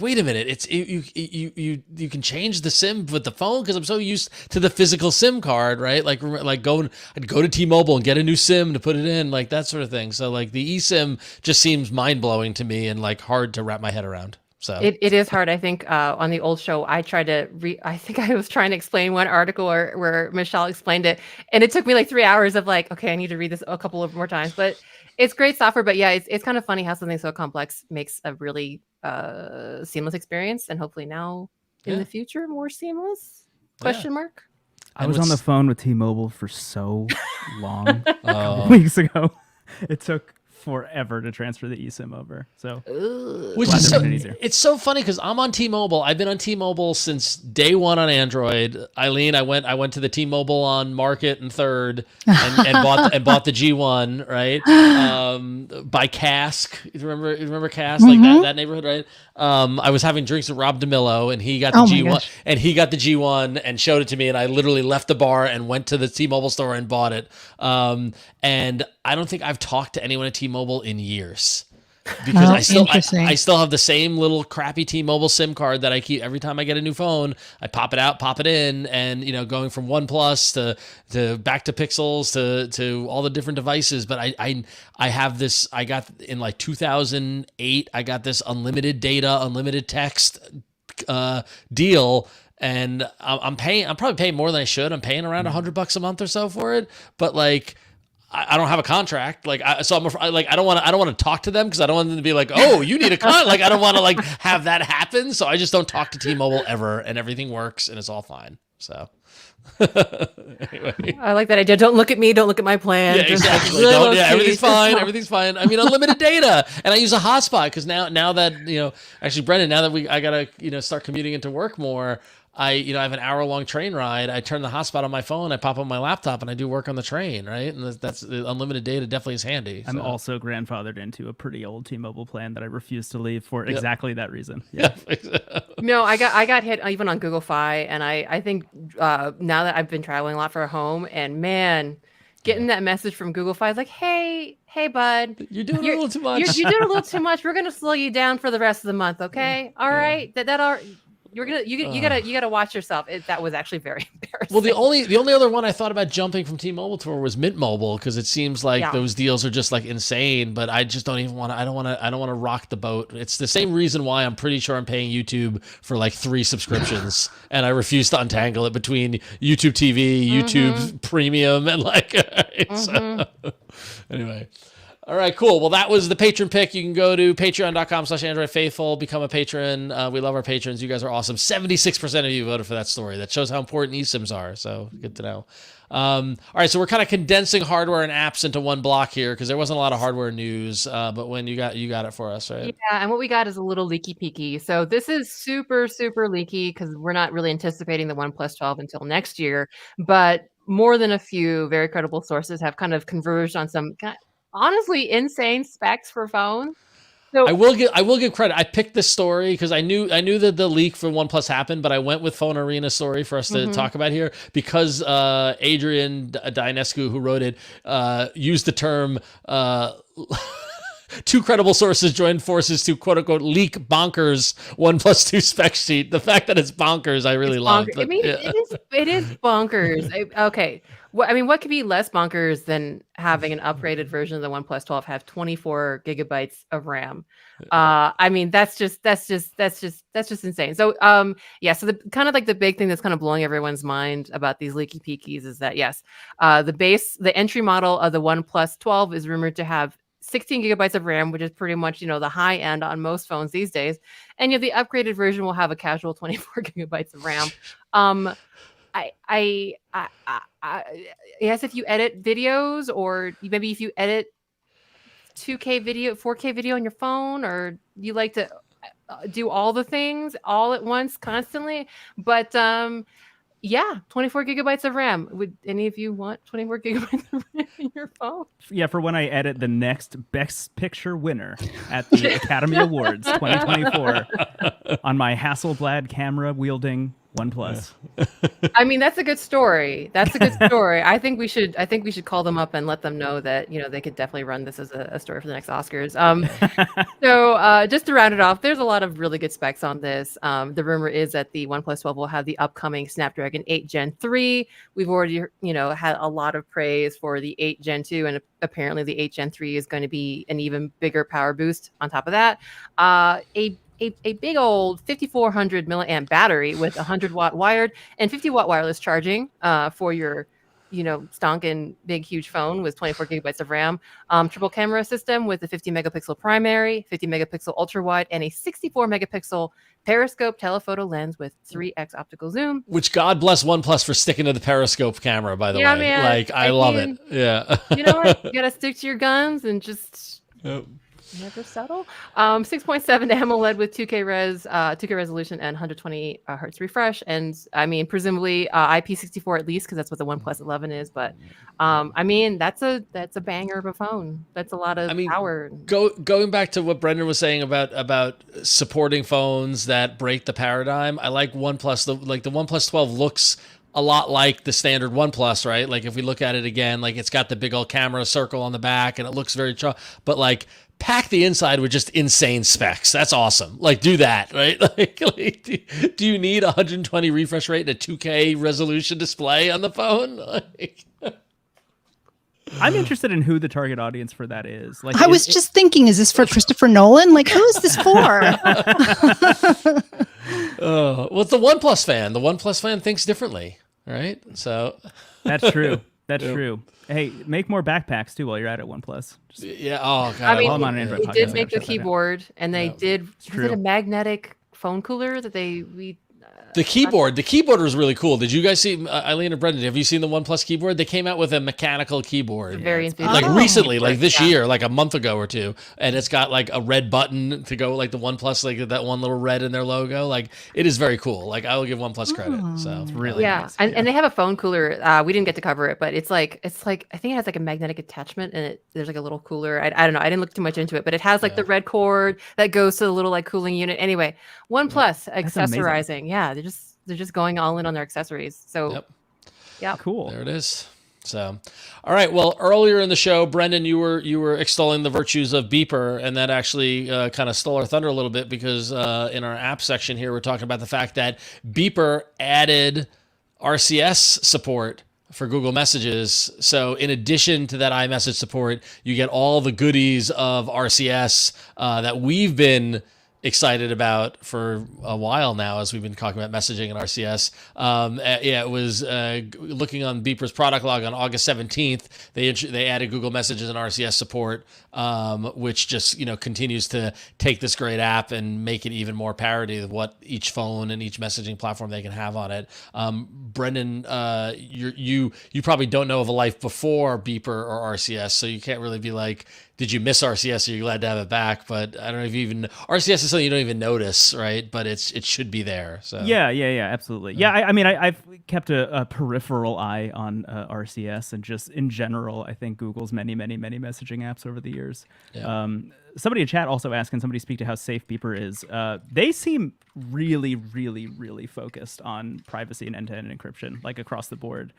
wait a minute, it's you can change the SIM with the phone, because I'm so used to the physical SIM card, right? Like I'd go to T-Mobile and get a new SIM to put it in, like that sort of thing. So like the eSIM just seems mind-blowing to me and like hard to wrap my head around. So it is hard. I think on the old show, I tried to I think I was trying to explain one article where Michelle explained it, and it took me like 3 hours of like, okay, I need to read this a couple of more times. But it's great software. But yeah, it's kind of funny how something so complex makes a really seamless experience, and hopefully now in the future more seamless. Question mark. I was on the phone with T-Mobile for so long a couple weeks ago. It took forever to transfer the eSIM over. So which is it's so funny because I'm on T-Mobile. I've been on T-Mobile since day one on Android. Eileen, I went to the T-Mobile on Market and Third and bought the G1, right? By Cask. You remember Cask? Like that neighborhood, right? I was having drinks with Rob DeMillo, and he got the G1 and he got the G1 and showed it to me, and I literally left the bar and went to the T-Mobile store and bought it. And I don't think I've talked to anyone at T-Mobile in years, because I still have the same little crappy T-Mobile SIM card that I keep every time I get a new phone. I pop it out, pop it in, and going from OnePlus to back to Pixels to all the different devices. But I have this. I got in like 2008. I got this unlimited data, unlimited text deal. And I'm probably paying more than I should. I'm paying around $100 a month or so for it. But like, I don't have a contract. Like, I don't want to talk to them because I don't want them to be like, oh, you need a contract. Like, I don't want to like have that happen. So I just don't talk to T-Mobile ever, and everything works and it's all fine. So anyway. I like that idea. Don't look at me. Don't look at my plan. Yeah, exactly. Everything's fine. Everything's fine. I mean, unlimited data, and I use a hotspot because now that actually, Brendon, now that I gotta start commuting into work more. I have an hour-long train ride. I turn the hotspot on my phone. I pop on my laptop, and I do work on the train. Right, and that's unlimited data. Definitely is handy. I'm also grandfathered into a pretty old T-Mobile plan that I refuse to leave for exactly that reason. Yeah. No, I got hit even on Google Fi, and I think now that I've been traveling a lot for home, and man, getting that message from Google Fi is like, hey, bud, you're doing a little too much. You're doing a little too much. We're gonna slow you down for the rest of the month, okay? All right, you gotta watch yourself. That was actually very embarrassing. Well, the only other one I thought about jumping from T-Mobile to was Mint Mobile, because it seems like those deals are just like insane. But I just don't even want to. I don't want to rock the boat. It's the same reason why I'm pretty sure I'm paying YouTube for like 3 subscriptions, and I refuse to untangle it between YouTube TV, YouTube Premium, and like. So, anyway. All right, cool. Well, that was the patron pick. You can go to patreon.com/AndroidFaithful, become a patron. We love our patrons. You guys are awesome. 76% of you voted for that story. That shows how important eSIMs are. So good to know. All right, so we're kind of condensing hardware and apps into one block here because there wasn't a lot of hardware news. But when you got it for us, right? Yeah, and what we got is a little leaky peaky. So this is super, super leaky because we're not really anticipating the OnePlus 12 until next year. But more than a few very credible sources have kind of converged on some honestly insane specs for phones. So I will give credit. I picked this story because I knew that the leak for OnePlus happened, but I went with Phone Arena story for us to talk about here because Adrian Dinescu, who wrote it, used the term two credible sources joined forces to quote unquote leak bonkers OnePlus 2 spec sheet. The fact that it's bonkers, I really love. I mean, it is bonkers. Okay. What could be less bonkers than having an upgraded version of the OnePlus 12 have 24 gigabytes of RAM? I mean, that's just insane. So, yeah. So the kind of like the big thing that's kind of blowing everyone's mind about these leaky peakies is that yes, the entry model of the OnePlus 12 is rumored to have 16 gigabytes of RAM, which is pretty much, the high end on most phones these days. And the upgraded version will have a casual 24 gigabytes of RAM. Yes, if you edit videos or maybe if you edit 2K video, 4K video on your phone, or you like to do all the things all at once constantly. But yeah, 24 gigabytes of RAM. Would any of you want 24 gigabytes of RAM in your phone? Yeah, for when I edit the next Best Picture winner at the Academy Awards 2024 on my Hasselblad camera wielding OnePlus. I mean, that's a good story. That's a good story. I think we should call them up and let them know that, they could definitely run this as a story for the next Oscars. So just to round it off, there's a lot of really good specs on this. The rumor is that the OnePlus 12 will have the upcoming Snapdragon 8 Gen 3. We've already, had a lot of praise for the 8 Gen 2, and apparently the 8 Gen 3 is going to be an even bigger power boost on top of that. A big old 5400 milliamp battery with 100-watt wired and 50-watt wireless charging for your, stonking big, huge phone with 24 gigabytes of RAM. Triple camera system with a 50 megapixel primary, 50 megapixel ultra wide, and a 64 megapixel periscope telephoto lens with 3x optical zoom. Which God bless OnePlus for sticking to the periscope camera, by the way. Man, I love it. Yeah. You know what? You got to stick to your guns and just... Yep. Never settle. 6.7 AMOLED with 2K resolution and 120 hertz refresh, and I mean presumably IP64 at least because that's what the OnePlus 11 is. But I mean that's a banger of a phone. That's a lot of power. Going back to what Brendon was saying about supporting phones that break the paradigm, I like OnePlus. The OnePlus 12 looks a lot like the standard OnePlus, right? Like if we look at it again, like it's got the big old camera circle on the back and it looks very but like pack the inside with just insane specs. That's awesome. Like do that, right? Do you need 120 refresh rate and a 2K resolution display on the phone? I'm interested in who the target audience for that is. I was just thinking, is this for Christopher Nolan? Like, who is this for? Well, it's the OnePlus fan. The OnePlus fan thinks differently, right? So that's true. That's true. Hey, make more backpacks too while you're at it, OnePlus. Yeah. Oh God. I mean, they did make the keyboard, and they did. Was it a magnetic phone cooler that The keyboard was really cool. Did you guys see, Eileen and Brendon, have you seen the OnePlus keyboard? They came out with a mechanical keyboard. Very like recently, like this year, like a month ago or two. And it's got like a red button to go like the OnePlus, like that one little red in their logo. Like it is very cool. Like I will give OnePlus credit. So it's really nice. And they have a phone cooler. We didn't get to cover it, but it's like I think it has like a magnetic attachment and there's like a little cooler. I don't know. I didn't look too much into it, but it has like the red cord that goes to the little like cooling unit. Anyway, OnePlus accessorizing. Yeah. They're just going all in on their accessories. So, yeah, cool. There it is. So, all right. Well, earlier in the show, Brendon, you were extolling the virtues of Beeper, and that actually kind of stole our thunder a little bit because in our app section here, we're talking about the fact that Beeper added RCS support for Google Messages. So in addition to that iMessage support, you get all the goodies of RCS that we've been excited about for a while now, as we've been talking about messaging and RCS. It was looking on Beeper's product log on August 17th. They added Google Messages and RCS support, which just continues to take this great app and make it even more parity of what each phone and each messaging platform they can have on it. Brendon, you probably don't know of a life before Beeper or RCS, so you can't really be like, did you miss RCS? Are you glad to have it back? But I don't know if you even RCS is something you don't even notice, right? But it should be there. So yeah, absolutely. Yeah, I mean, I've kept a peripheral eye on RCS, and just in general, I think Google's many messaging apps over the years. Yeah. Somebody in chat also asked, can somebody speak to how safe Beeper is? They seem really focused on privacy and end-to-end encryption, like across the board,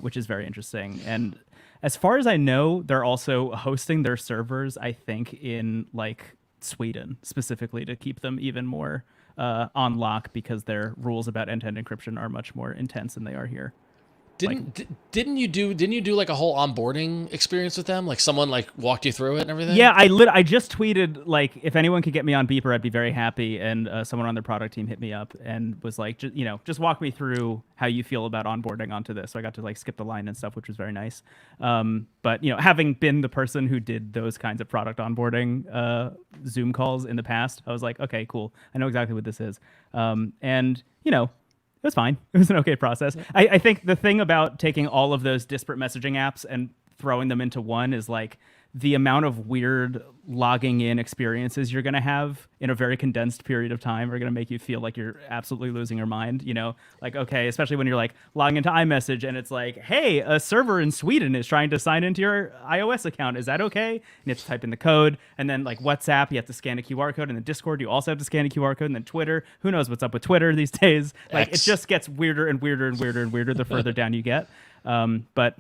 which is very interesting. And as far as I know, they're also hosting their servers, I think, in like Sweden specifically to keep them even more on lock, because their rules about end-to-end encryption are much more intense than they are here. Didn't you do like a whole onboarding experience with them? Like someone like walked you through it and everything? Yeah, I just tweeted, like, if anyone could get me on Beeper, I'd be very happy. And someone on their product team hit me up and was like, just walk me through how you feel about onboarding onto this. So I got to like skip the line and stuff, which was very nice. But having been the person who did those kinds of product onboarding Zoom calls in the past, I was like, okay, cool. I know exactly what this is. It was fine. It was an okay process. I think the thing about taking all of those disparate messaging apps and throwing them into one is like the amount of weird logging in experiences you're going to have in a very condensed period of time are going to make you feel like you're absolutely losing your mind, like, okay, especially when you're like logging into iMessage and it's like, hey, a server in Sweden is trying to sign into your iOS account. Is that okay? And you have to type in the code. And then like WhatsApp, you have to scan a QR code. And then Discord, you also have to scan a QR code. And then Twitter, who knows what's up with Twitter these days? Like It just gets weirder and weirder and weirder and weirder the further down you get. But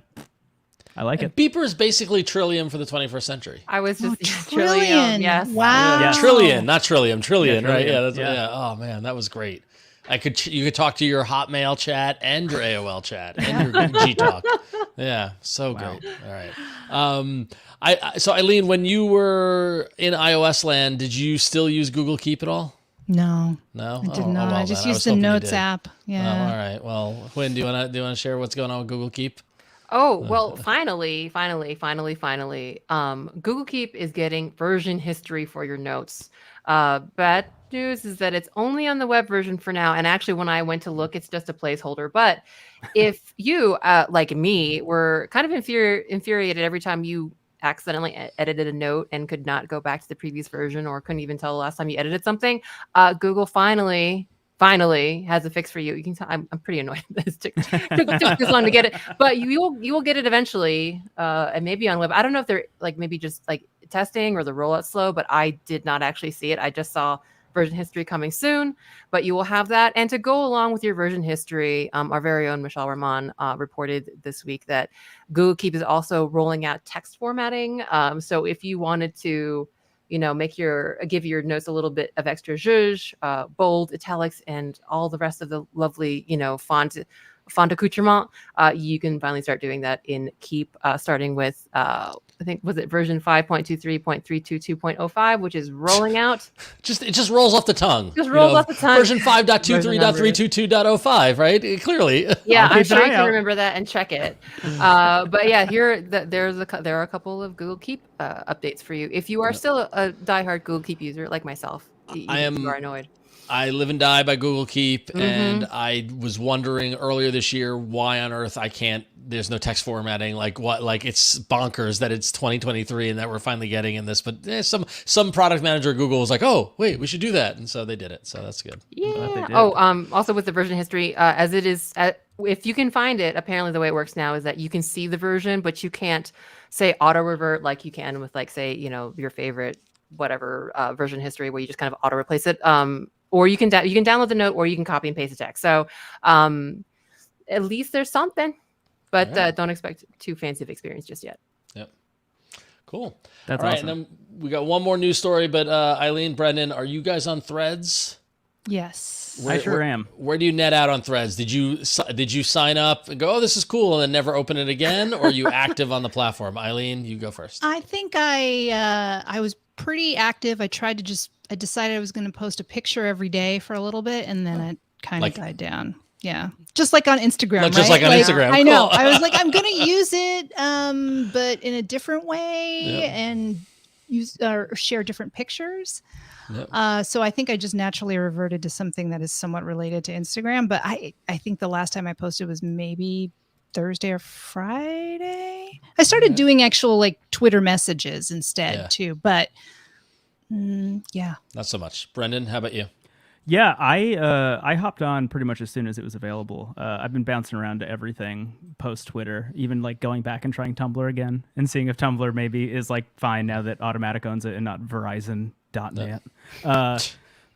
I like it. Beeper is basically Trillium for the 21st century. I was just Trillium. Yes. Wow. Yeah. Trillion, not Trillium. Trillion, Yeah, right? Trillion. Yeah. Oh man, that was great. You could talk to your Hotmail chat and your AOL chat and your G Talk. Yeah, so great. All right. So Eileen, when you were in iOS land, did you still use Google Keep at all? No. No, I did not. well, I just then. used the hoping you Notes did. app. Yeah. Oh, all right. Well, Huyen, do you want to share what's going on with Google Keep? Oh, well, finally, Google Keep is getting version history for your notes. Bad news is that it's only on the web version for now. And actually, when I went to look, it's just a placeholder. But if you, like me, were kind of infuriated every time you accidentally edited a note and could not go back to the previous version, or couldn't even tell the last time you edited something, Google finally has a fix for you. You can tell I'm pretty annoyed that it took this long to get it, but you will get it eventually, and maybe on web. I don't know if they're like maybe just like testing or the rollout slow, but I did not actually see it. I just saw version history coming soon, but you will have that. And to go along with your version history, our very own Michelle Rahman reported this week that Google Keep is also rolling out text formatting. So if you wanted to give your notes a little bit of extra zhuzh, bold, italics, and all the rest of the lovely, font accoutrement, you can finally start doing that in Keep, starting with, I think, was it version 5.23.322.05, which is rolling out. It just rolls off the tongue. Just rolls off the tongue. Version 5.23.322.05, right? Clearly. Yeah, I'm sure you can remember that and check it. But yeah, there are a couple of Google Keep updates for you. If you are still a diehard Google Keep user like myself, you are annoyed. I live and die by Google Keep, and I was wondering earlier this year why on earth there's no text formatting. Like what? Like it's bonkers that it's 2023 and that we're finally getting in this. But some product manager at Google was like, oh wait, we should do that, and so they did it. So that's good. Yeah. Also with the version history, as it is, if you can find it, apparently the way it works now is that you can see the version, but you can't say auto revert like you can with like say your favorite whatever version history where you just kind of auto replace it. Or you can download the note, or you can copy and paste the text. So at least there's something, but don't expect too fancy of experience just yet. Yep. Cool. That's all right. awesome. And then we got one more news story, but Eileen, Brendon, are you guys on Threads? Yes. I sure am. Where do you net out on Threads? Did you sign up and go, oh, this is cool, and then never open it again? Or are you active on the platform? Eileen, you go first. I think I was pretty active. I decided I was going to post a picture every day for a little bit, and then it kind of died down. Yeah. Just like on Instagram, Just like on Instagram. I know. Cool. I was like, I'm going to use it, but in a different way and use or share different pictures. Yep. So I think I just naturally reverted to something that is somewhat related to Instagram. But I think the last time I posted was maybe Thursday or Friday. I started doing actual like Twitter messages instead too. But yeah. Not so much. Brendon, how about you? Yeah, I hopped on pretty much as soon as it was available. I've been bouncing around to everything post Twitter, even like going back and trying Tumblr again and seeing if Tumblr maybe is like fine now that Automatic owns it and not Verizon.net.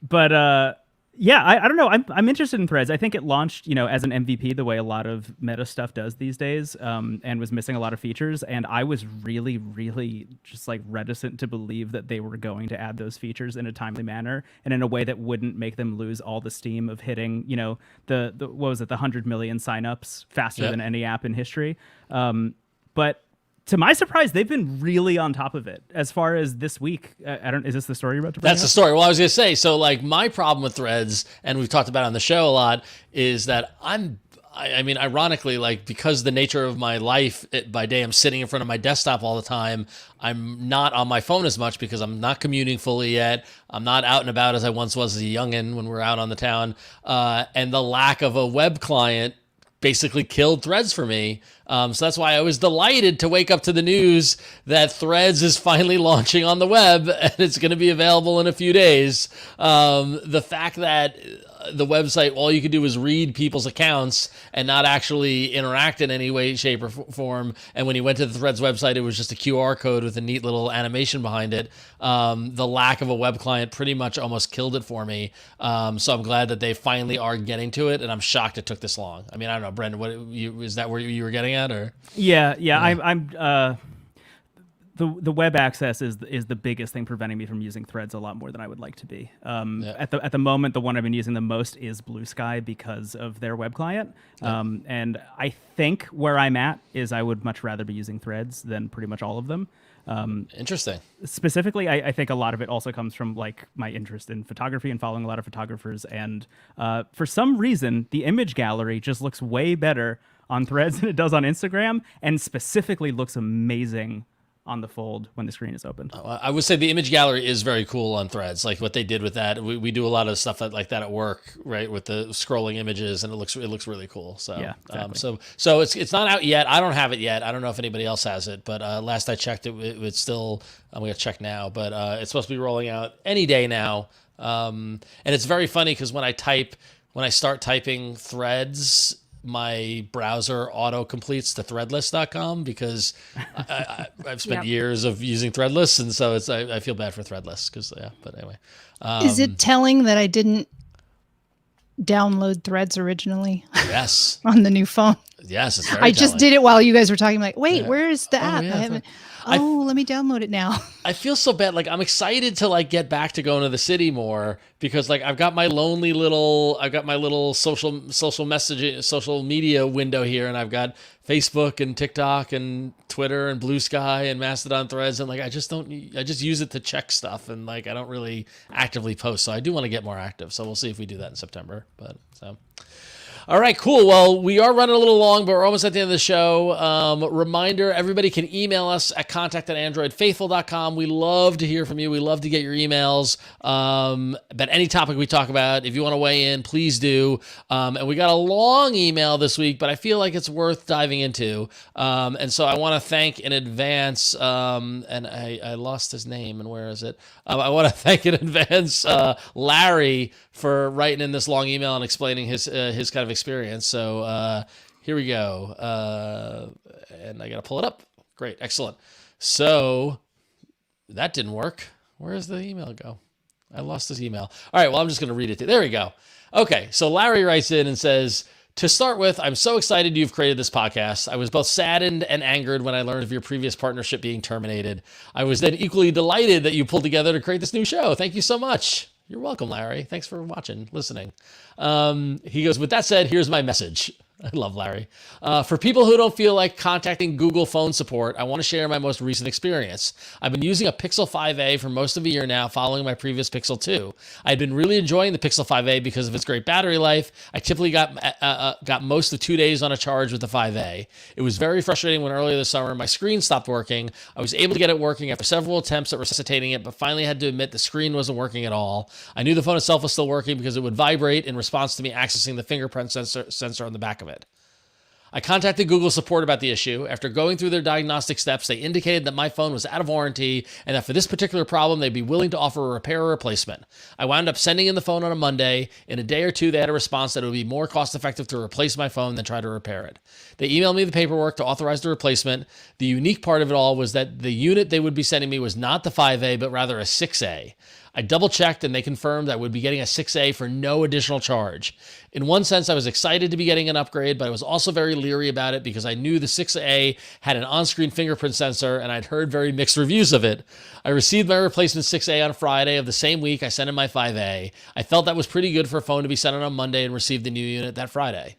But yeah, I don't know. I'm interested in Threads. I think it launched, as an MVP the way a lot of meta stuff does these days, and was missing a lot of features. And I was really, really just like reticent to believe that they were going to add those features in a timely manner and in a way that wouldn't make them lose all the steam of hitting, the what was it, the 100 million signups faster than any app in history. But to my surprise, they've been really on top of it. As far as this week, is this the story you're about to bring That's up? the story. Well, I was going to say, so like my problem with Threads, and we've talked about it on the show a lot, is that I mean, ironically, like because the nature of my life, by day I'm sitting in front of my desktop all the time. I'm not on my phone as much because I'm not commuting fully yet. I'm not out and about as I once was as a youngin' when we were out on the town. And the lack of a web client basically killed Threads for me. So that's why I was delighted to wake up to the news that Threads is finally launching on the web and it's going to be available in a few days. The fact that the website, all you could do is read people's accounts and not actually interact in any way, shape, or form. And when you went to the Threads website, it was just a QR code with a neat little animation behind it. The lack of a web client pretty much almost killed it for me. So I'm glad that they finally are getting to it, and I'm shocked it took this long. I mean, I don't know, Brendon, is that where you were getting at, or? Yeah. I'm the web access is the biggest thing preventing me from using Threads a lot more than I would like to be. At the moment, the one I've been using the most is Blue Sky because of their web client. And I think where I'm at is I would much rather be using Threads than pretty much all of them. Interesting. Specifically, I think a lot of it also comes from like my interest in photography and following a lot of photographers. And for some reason, the image gallery just looks way better on Threads than it does on Instagram, and specifically looks amazing on the Fold when the screen is opened. I would say the image gallery is very cool on Threads. Like what they did with that, we do a lot of stuff like that at work, right? With the scrolling images, and it looks really cool. So yeah, exactly. So it's not out yet. I don't have it yet. I don't know if anybody else has it, but last I checked, it's still. I'm gonna check now, but it's supposed to be rolling out any day now. And it's very funny because when I start typing Threads, my browser auto completes to threadless.com because I've spent years of using Threadless, and so I feel bad for Threadless because but anyway. Is it telling that I didn't download Threads originally? Yes. On the new phone. Yes, it's very I just did it while you guys were talking. I'm like, wait, where is the app? Yeah, I haven't. Let me download it now. I feel so bad. Like I'm excited to like get back to going to the city more because like I've got my little social media window here, and I've got Facebook and TikTok and Twitter and Blue Sky and Mastodon Threads, and like I just use it to check stuff, and like I don't really actively post. So I do want to get more active. So we'll see if we do that in September. But so. All right, cool. Well, we are running a little long, but we're almost at the end of the show. Reminder, everybody can email us at contact@androidfaithful.com. We love to hear from you. We love to get your emails about any topic we talk about. If you want to weigh in, please do. And we got a long email this week, but I feel like it's worth diving into. And so I want to thank in advance, and I lost his name, and where is it? I want to thank in advance Larry for writing in this long email and explaining his kind of experience. So here we go. And I got to pull it up. Great. Excellent. So that didn't work. Where does the email go? I lost his email. All right. Well, I'm just going to read it. There we go. Okay. So Larry writes in and says, to start with, I'm so excited you've created this podcast. I was both saddened and angered when I learned of your previous partnership being terminated. I was then equally delighted that you pulled together to create this new show. Thank you so much. You're welcome, Larry. Thanks for watching, listening. He goes, with that said, here's my message. I love Larry. For people who don't feel like contacting Google phone support, I want to share my most recent experience. I've been using a Pixel 5a for most of a year now, following my previous Pixel 2. I'd been really enjoying the Pixel 5a because of its great battery life. I typically got most of 2 days on a charge with the 5a. It was very frustrating when earlier this summer my screen stopped working. I was able to get it working after several attempts at resuscitating it, but finally had to admit the screen wasn't working at all. I knew the phone itself was still working because it would vibrate in response to me accessing the fingerprint sensor on the back of it. I contacted Google support about the issue. After going through their diagnostic steps, they indicated that my phone was out of warranty and that for this particular problem, they'd be willing to offer a repair or replacement. I wound up sending in the phone on a Monday. In a day or two, they had a response that it would be more cost-effective to replace my phone than try to repair it. They emailed me the paperwork to authorize the replacement. The unique part of it all was that the unit they would be sending me was not the 5A, but rather a 6A. I double-checked and they confirmed I would be getting a 6A for no additional charge. In one sense, I was excited to be getting an upgrade, but I was also very leery about it because I knew the 6A had an on-screen fingerprint sensor and I'd heard very mixed reviews of it. I received my replacement 6A on Friday of the same week I sent in my 5A. I felt that was pretty good for a phone to be sent in on Monday and received the new unit that Friday.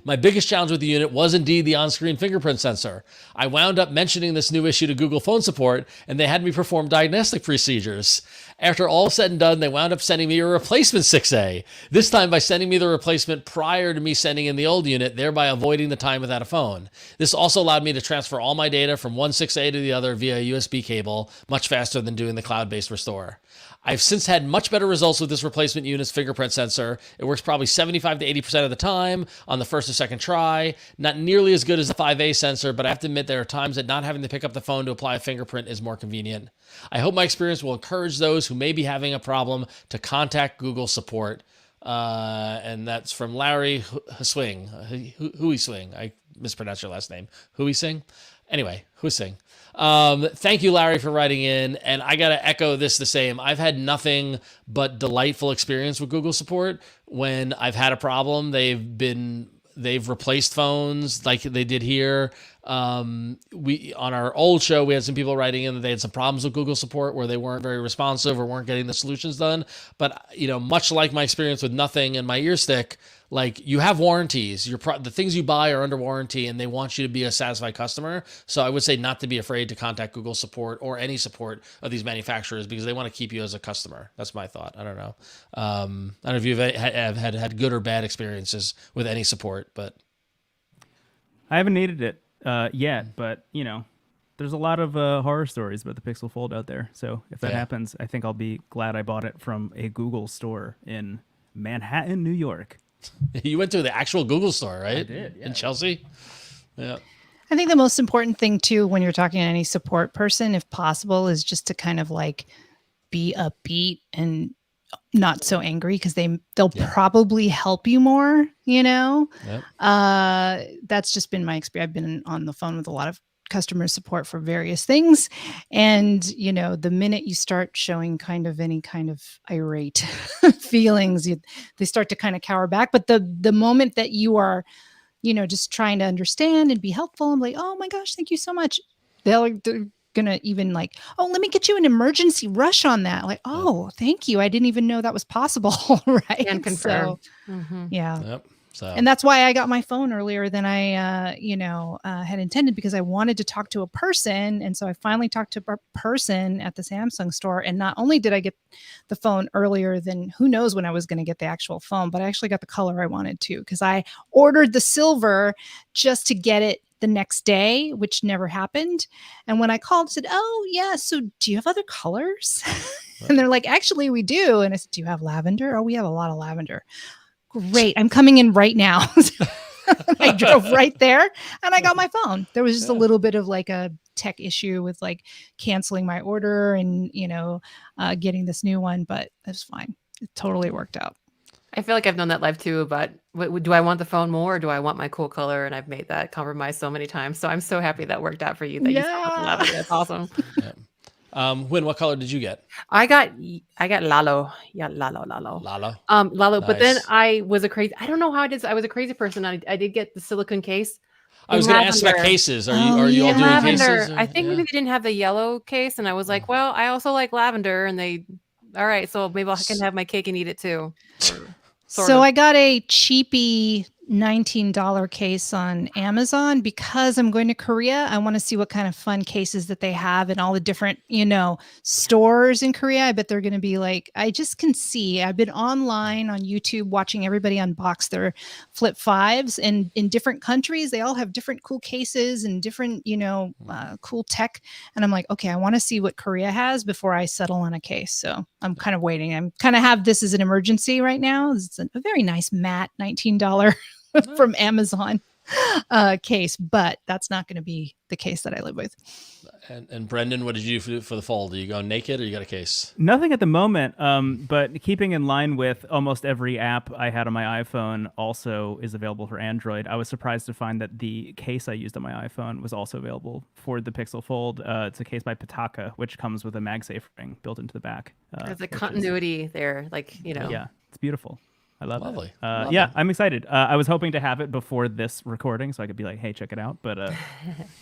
My biggest challenge with the unit was indeed the on-screen fingerprint sensor. I wound up mentioning this new issue to Google phone support, and they had me perform diagnostic procedures. After all said and done, they wound up sending me a replacement 6A, this time by sending me the replacement prior to me sending in the old unit, thereby avoiding the time without a phone. This also allowed me to transfer all my data from one 6A to the other via USB cable, much faster than doing the cloud-based restore. I've since had much better results with this replacement unit's fingerprint sensor. It works probably 75 to 80% of the time on the first or second try. Not nearly as good as the 5A sensor, but I have to admit there are times that not having to pick up the phone to apply a fingerprint is more convenient. I hope my experience will encourage those who may be having a problem to contact Google support. And that's from Larry Huyen. I mispronounced your last name. Huyen? Anyway, Huyen. Thank you, Larry, for writing in. And I got to echo this the same. I've had nothing but delightful experience with Google support. When I've had a problem, they've replaced phones like they did here. We on our old show, we had some people writing in that they had some problems with Google support where they weren't very responsive or weren't getting the solutions done. But, much like my experience with Nothing and my ear stick, like you have warranties, the things you buy are under warranty and they want you to be a satisfied customer. So I would say not to be afraid to contact Google support or any support of these manufacturers because they want to keep you as a customer. That's my thought. I don't know. I don't know if you've had good or bad experiences with any support, but I haven't needed it yet, but there's a lot of horror stories about the Pixel Fold out there. So if that happens, I think I'll be glad I bought it from a Google store in Manhattan, New York. You went to the actual Google store, right? I did, yeah. In Chelsea? Yeah. I think the most important thing too, when you're talking to any support person, if possible, is just to kind of like be upbeat and not so angry because they'll probably help you more, Yep. That's just been my experience. I've been on the phone with a lot of customer support for various things. And, the minute you start showing kind of any kind of irate feelings, they start to kind of cower back. But the moment that you are, just trying to understand and be helpful and like, oh my gosh, thank you so much. They're going to even like, oh, let me get you an emergency rush on that. Like, oh, thank you. I didn't even know that was possible. Right. And confirm. So, yeah. Yep. So. And that's why I got my phone earlier than I, had intended because I wanted to talk to a person. And so I finally talked to a person at the Samsung store. And not only did I get the phone earlier than who knows when I was going to get the actual phone, but I actually got the color I wanted to because I ordered the silver just to get it the next day, which never happened. And when I called, said, oh, yeah, so do you have other colors? And they're like, actually, we do. And I said, do you have lavender? Oh, we have a lot of lavender. Great. I'm coming in right now. I drove right there and I got my phone. There was just a little bit of like a tech issue with like canceling my order and, getting this new one, but it was fine. It totally worked out. I feel like I've known that life too, but do I want the phone more or do I want my cool color? And I've made that compromise so many times. So I'm so happy that worked out for you. That you saw lavender. That's awesome. Yeah. Huyen, what color did you get? I got Lalo. Yeah, Lalo. Lalo. Lalo. Nice. But then I was I don't know how I did. I was a crazy person. I did get the silicone case. I was going to ask about cases. Are you all doing lavender. cases? I think maybe they didn't have the yellow case, and I was like, well, I also like lavender, and all right, so maybe I can have my cake and eat it too. So I got a cheapy $19 case on Amazon because I'm going to Korea. I want to see what kind of fun cases that they have in all the different, stores in Korea. I bet they're going to be like, I just can see. I've been online on YouTube watching everybody unbox their Flip 5s, and in different countries, they all have different cool cases and different, cool tech. And I'm like, okay, I want to see what Korea has before I settle on a case. So I'm kind of waiting. I'm kind of have this as an emergency right now. It's a very nice matte $19 from Amazon case, but that's not going to be the case that I live with. And Brendon, what did you do for the fold? Do you go naked or you got a case? Nothing at the moment, but keeping in line with almost every app I had on my iPhone also is available for Android. I was surprised to find that the case I used on my iPhone was also available for the Pixel Fold. It's a case by Pitaka, which comes with a MagSafe ring built into the back. There's a continuity there, Yeah, it's beautiful. I love Lovely. it. Love Yeah, it. I'm excited. I was hoping to have it before this recording so I could be like, hey, check it out, but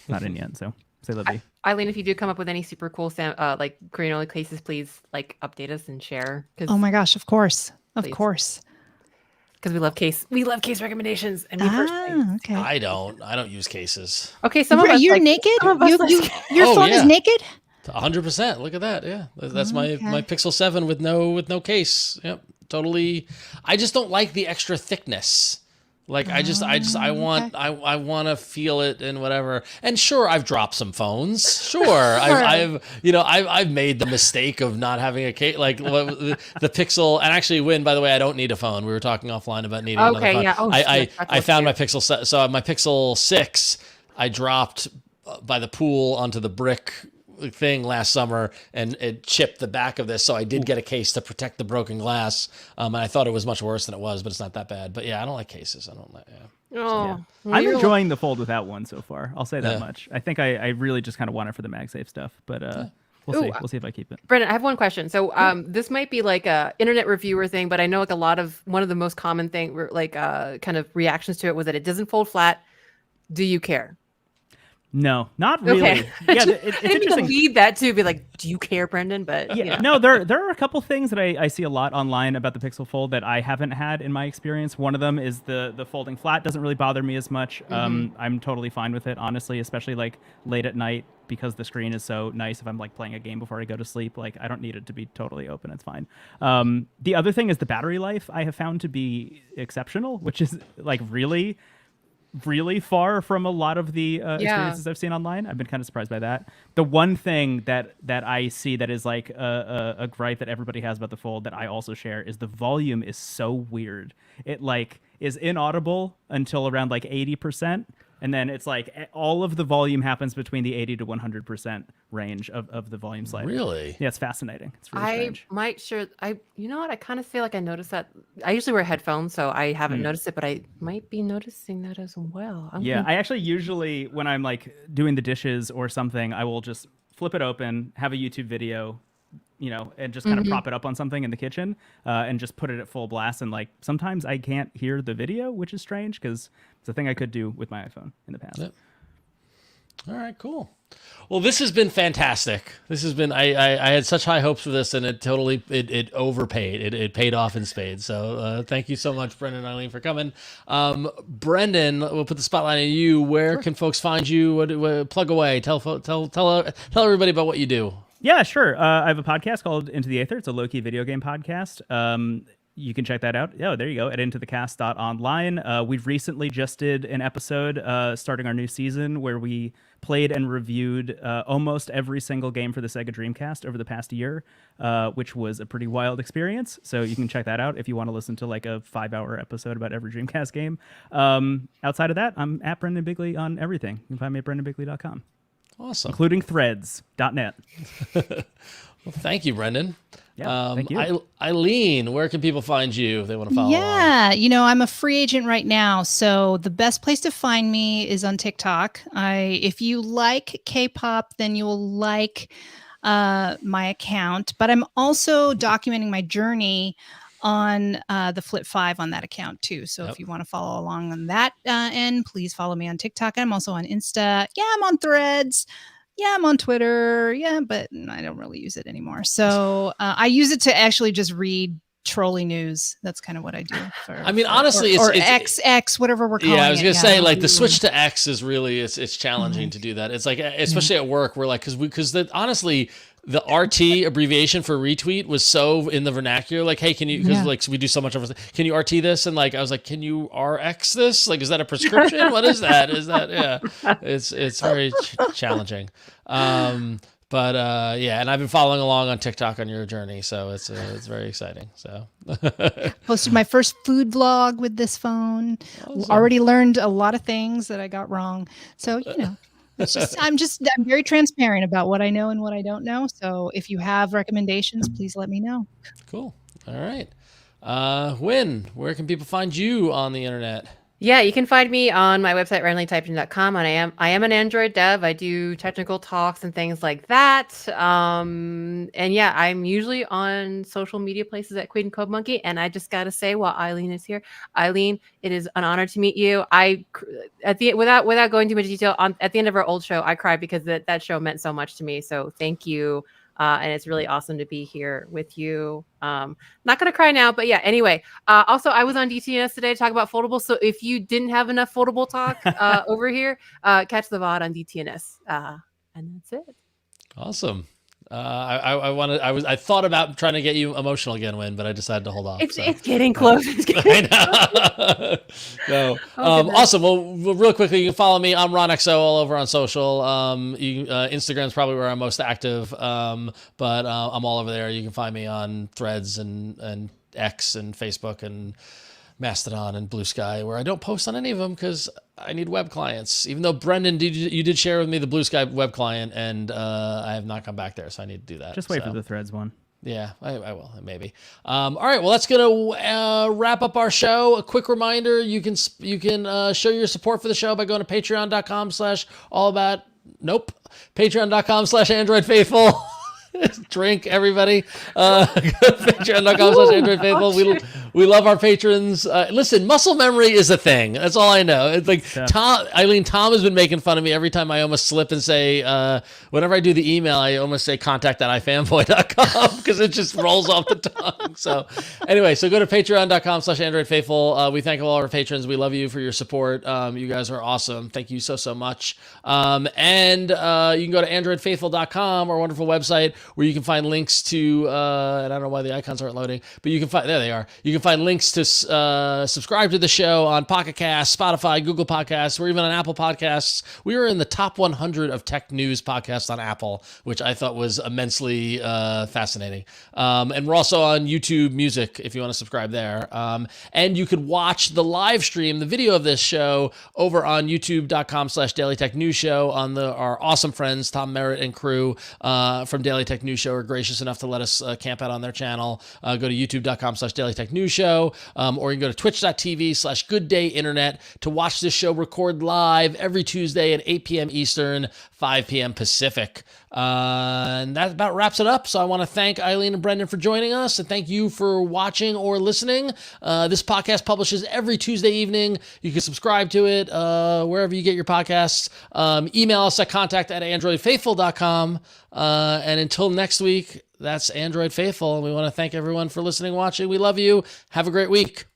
not in yet. So say let be. Eileen, if you do come up with any super cool Korean only cases, please update us and share. Oh my gosh, of course. Of Please. course. Because we love case recommendations, and we personally. Okay. I don't use cases. Okay, some of us You're like- naked? some of us Your Oh, phone yeah. is naked? 100%. Look at that. Yeah, that's Okay. my Pixel 7 with no case. Yep, totally. I just don't like the extra thickness. Like I want to feel it and whatever. And sure, I've dropped some phones. Sure, I've made the mistake of not having a case, like the Pixel. And actually, by the way, I don't need a phone. We were talking offline about needing another phone. Yeah. Oh, I found my Pixel. So my Pixel 6, I dropped by the pool onto the brick thing last summer, and it chipped the back of this, so I did get a case to protect the broken glass, and I thought it was much worse than it was, but it's not that bad. But yeah, I don't like cases. I don't like. Yeah. Oh, well, I'm you're- enjoying the Fold without one so far. I'll say that Yeah. much. I think I really just kind of want it for the MagSafe stuff, but we'll see. Ooh, We'll see if I keep it. Brendon, I have one question. So this might be like a internet reviewer thing, but I know one of the most common kind of reactions to it was that it doesn't fold flat. Do you care? No, not really. Okay. Yeah, it's I didn't interesting. believe that too. Be like, do you care, Brendon? But Yeah, no, there are a couple things that I see a lot online about the Pixel Fold that I haven't had in my experience. One of them is the folding flat doesn't really bother me as much. I'm totally fine with it, honestly, especially like late at night because the screen is so nice. If I'm like playing a game before I go to sleep, like I don't need it to be totally open. It's fine. The other thing is the battery life I have found to be exceptional, which is like really far from a lot of the experiences I've seen online. I've been kind of surprised by that. The one thing that I see that is like a gripe that everybody has about the Fold that I also share is the volume is so weird. It like is inaudible until around like 80%. And then it's like all of the volume happens between the 80 to 100% range of the volume slider. Really? Yeah, it's fascinating. It's really I strange. might you know what? I kind of feel like I noticed that. I usually wear headphones, so I haven't noticed it, but I might be noticing that as well. I actually usually, when I'm like doing the dishes or something, I will just flip it open, have a YouTube video, and just kind of prop it up on something in the kitchen and just put it at full blast. And like sometimes I can't hear the video, which is strange because it's a thing I could do with my iPhone in the past. Yep. All right, cool. Well, this has been fantastic. This has been, I had such high hopes for this, and it totally, it overpaid. It paid off in spades. So thank you so much, Brendon and Eileen, for coming. Brendon, we'll put the spotlight on you. Where can folks find you? What plug away. Tell everybody about what you do. Yeah, sure. I have a podcast called Into the Aether. It's a low-key video game podcast. You can check that out. Oh, there you go, at intothecast.online. We've recently just did an episode starting our new season where we played and reviewed almost every single game for the Sega Dreamcast over the past year, which was a pretty wild experience. So you can check that out if you want to listen to like a 5-hour episode about every Dreamcast game. Outside of that, I'm at Brendon Bigley on everything. You can find me at brendonbigley.com. Awesome. Including threads.net. Well, thank you, Brendon. Yeah, thank you. Eileen, where can people find you if they want to follow along? Yeah, I'm a free agent right now, so the best place to find me is on TikTok. If you like K-pop, then you'll like my account, but I'm also documenting my journey on the Flip 5 on that account too. So if you want to follow along on that end, please follow me on TikTok. I'm also on Insta. Yeah, I'm on Threads. Yeah, I'm on Twitter. Yeah, but I don't really use it anymore. So I use it to actually just read trolley news. That's kind of what I do. I mean, honestly, or it's XX, whatever we're calling it. Yeah, I was gonna say like the Mm-hmm. switch to X is really it's challenging to do that. It's like especially at work, we're like because honestly. The RT abbreviation for retweet was so in the vernacular, like, hey, can you, because like we do so much of it, can you RT this? And like, I was like, can you RX this? Like, is that a prescription? What is that? Is that, yeah, it's very challenging. But yeah, and I've been following along on TikTok on your journey, so it's very exciting. So Posted my first food vlog with this phone. Awesome. Already learned a lot of things that I got wrong. So, you know, it's just I'm very transparent about what I know and what I don't know. So if you have recommendations, please let me know. Cool. All right. Huyen, where can people find you on the internet? Yeah, you can find me on my website, randomlytyping.com, and I am an Android dev. I do technical talks and things like that. And yeah, I'm usually on social media places at Queen Code Monkey. And I just got to say, while Eileen is here, Eileen, it is an honor to meet you. Without going too much detail, at the end of our old show, I cried because that show meant so much to me. So thank you. And it's really awesome to be here with you. Not gonna cry now, but yeah. Anyway, also I was on DTNS today to talk about foldables. So if you didn't have enough foldable talk over here, catch the VOD on DTNS. And that's it. Awesome. I thought about trying to get you emotional again, Huyen, but I decided to hold off. It's getting close. It's getting I know. So, awesome. Well, real quickly, you can follow me. I'm RonXO all over on social. Instagram's probably where I'm most active, but I'm all over there. You can find me on Threads and X and Facebook and Mastodon and Blue Sky, where I don't post on any of them because I need web clients. Even though Brendon, you did share with me the Blue Sky web client, and I have not come back there, so I need to do that. Just wait for the Threads one. Yeah, I will, maybe. All right, well, that's gonna wrap up our show. A quick reminder: you can show your support for the show by going to patreon.com/AndroidFaithful. Drink, everybody. Patreon.com/AndroidFaithful. We love our patrons. Listen, muscle memory is a thing. That's all I know. It's like Tom has been making fun of me every time I almost slip and say, whenever I do the email, I almost say contact@ifanboy.com because it just rolls off the tongue. So anyway, so go to patreon.com/AndroidFaithful. We thank all our patrons. We love you for your support. You guys are awesome. Thank you so much. And you can go to AndroidFaithful.com, our wonderful website, where you can find links to, and I don't know why the icons aren't loading, but you can find, there they are. You can find links to subscribe to the show on Pocket Cast, Spotify, Google Podcasts. We're even on Apple Podcasts. We are in the top 100 of tech news podcasts on Apple, which I thought was immensely fascinating. And we're also on YouTube Music if you want to subscribe there. And you could watch the live stream, the video of this show, over on youtube.com/Daily Tech News Show on our awesome friends, Tom Merritt and crew from Daily Tech News Show are gracious enough to let us camp out on their channel. Go to youtube.com/Daily Tech News Show, or you can go to twitch.tv/GoodDayInternet to watch this show record live every Tuesday at 8 p.m. Eastern, 5 p.m. Pacific. And that about wraps it up. So I want to thank Eileen and Brendon for joining us, and thank you for watching or listening. This podcast publishes every Tuesday evening. You can subscribe to it wherever you get your podcasts. Email us at contact@androidfaithful.com. And until next week, that's Android Faithful. And we want to thank everyone for listening, watching. We love you. Have a great week.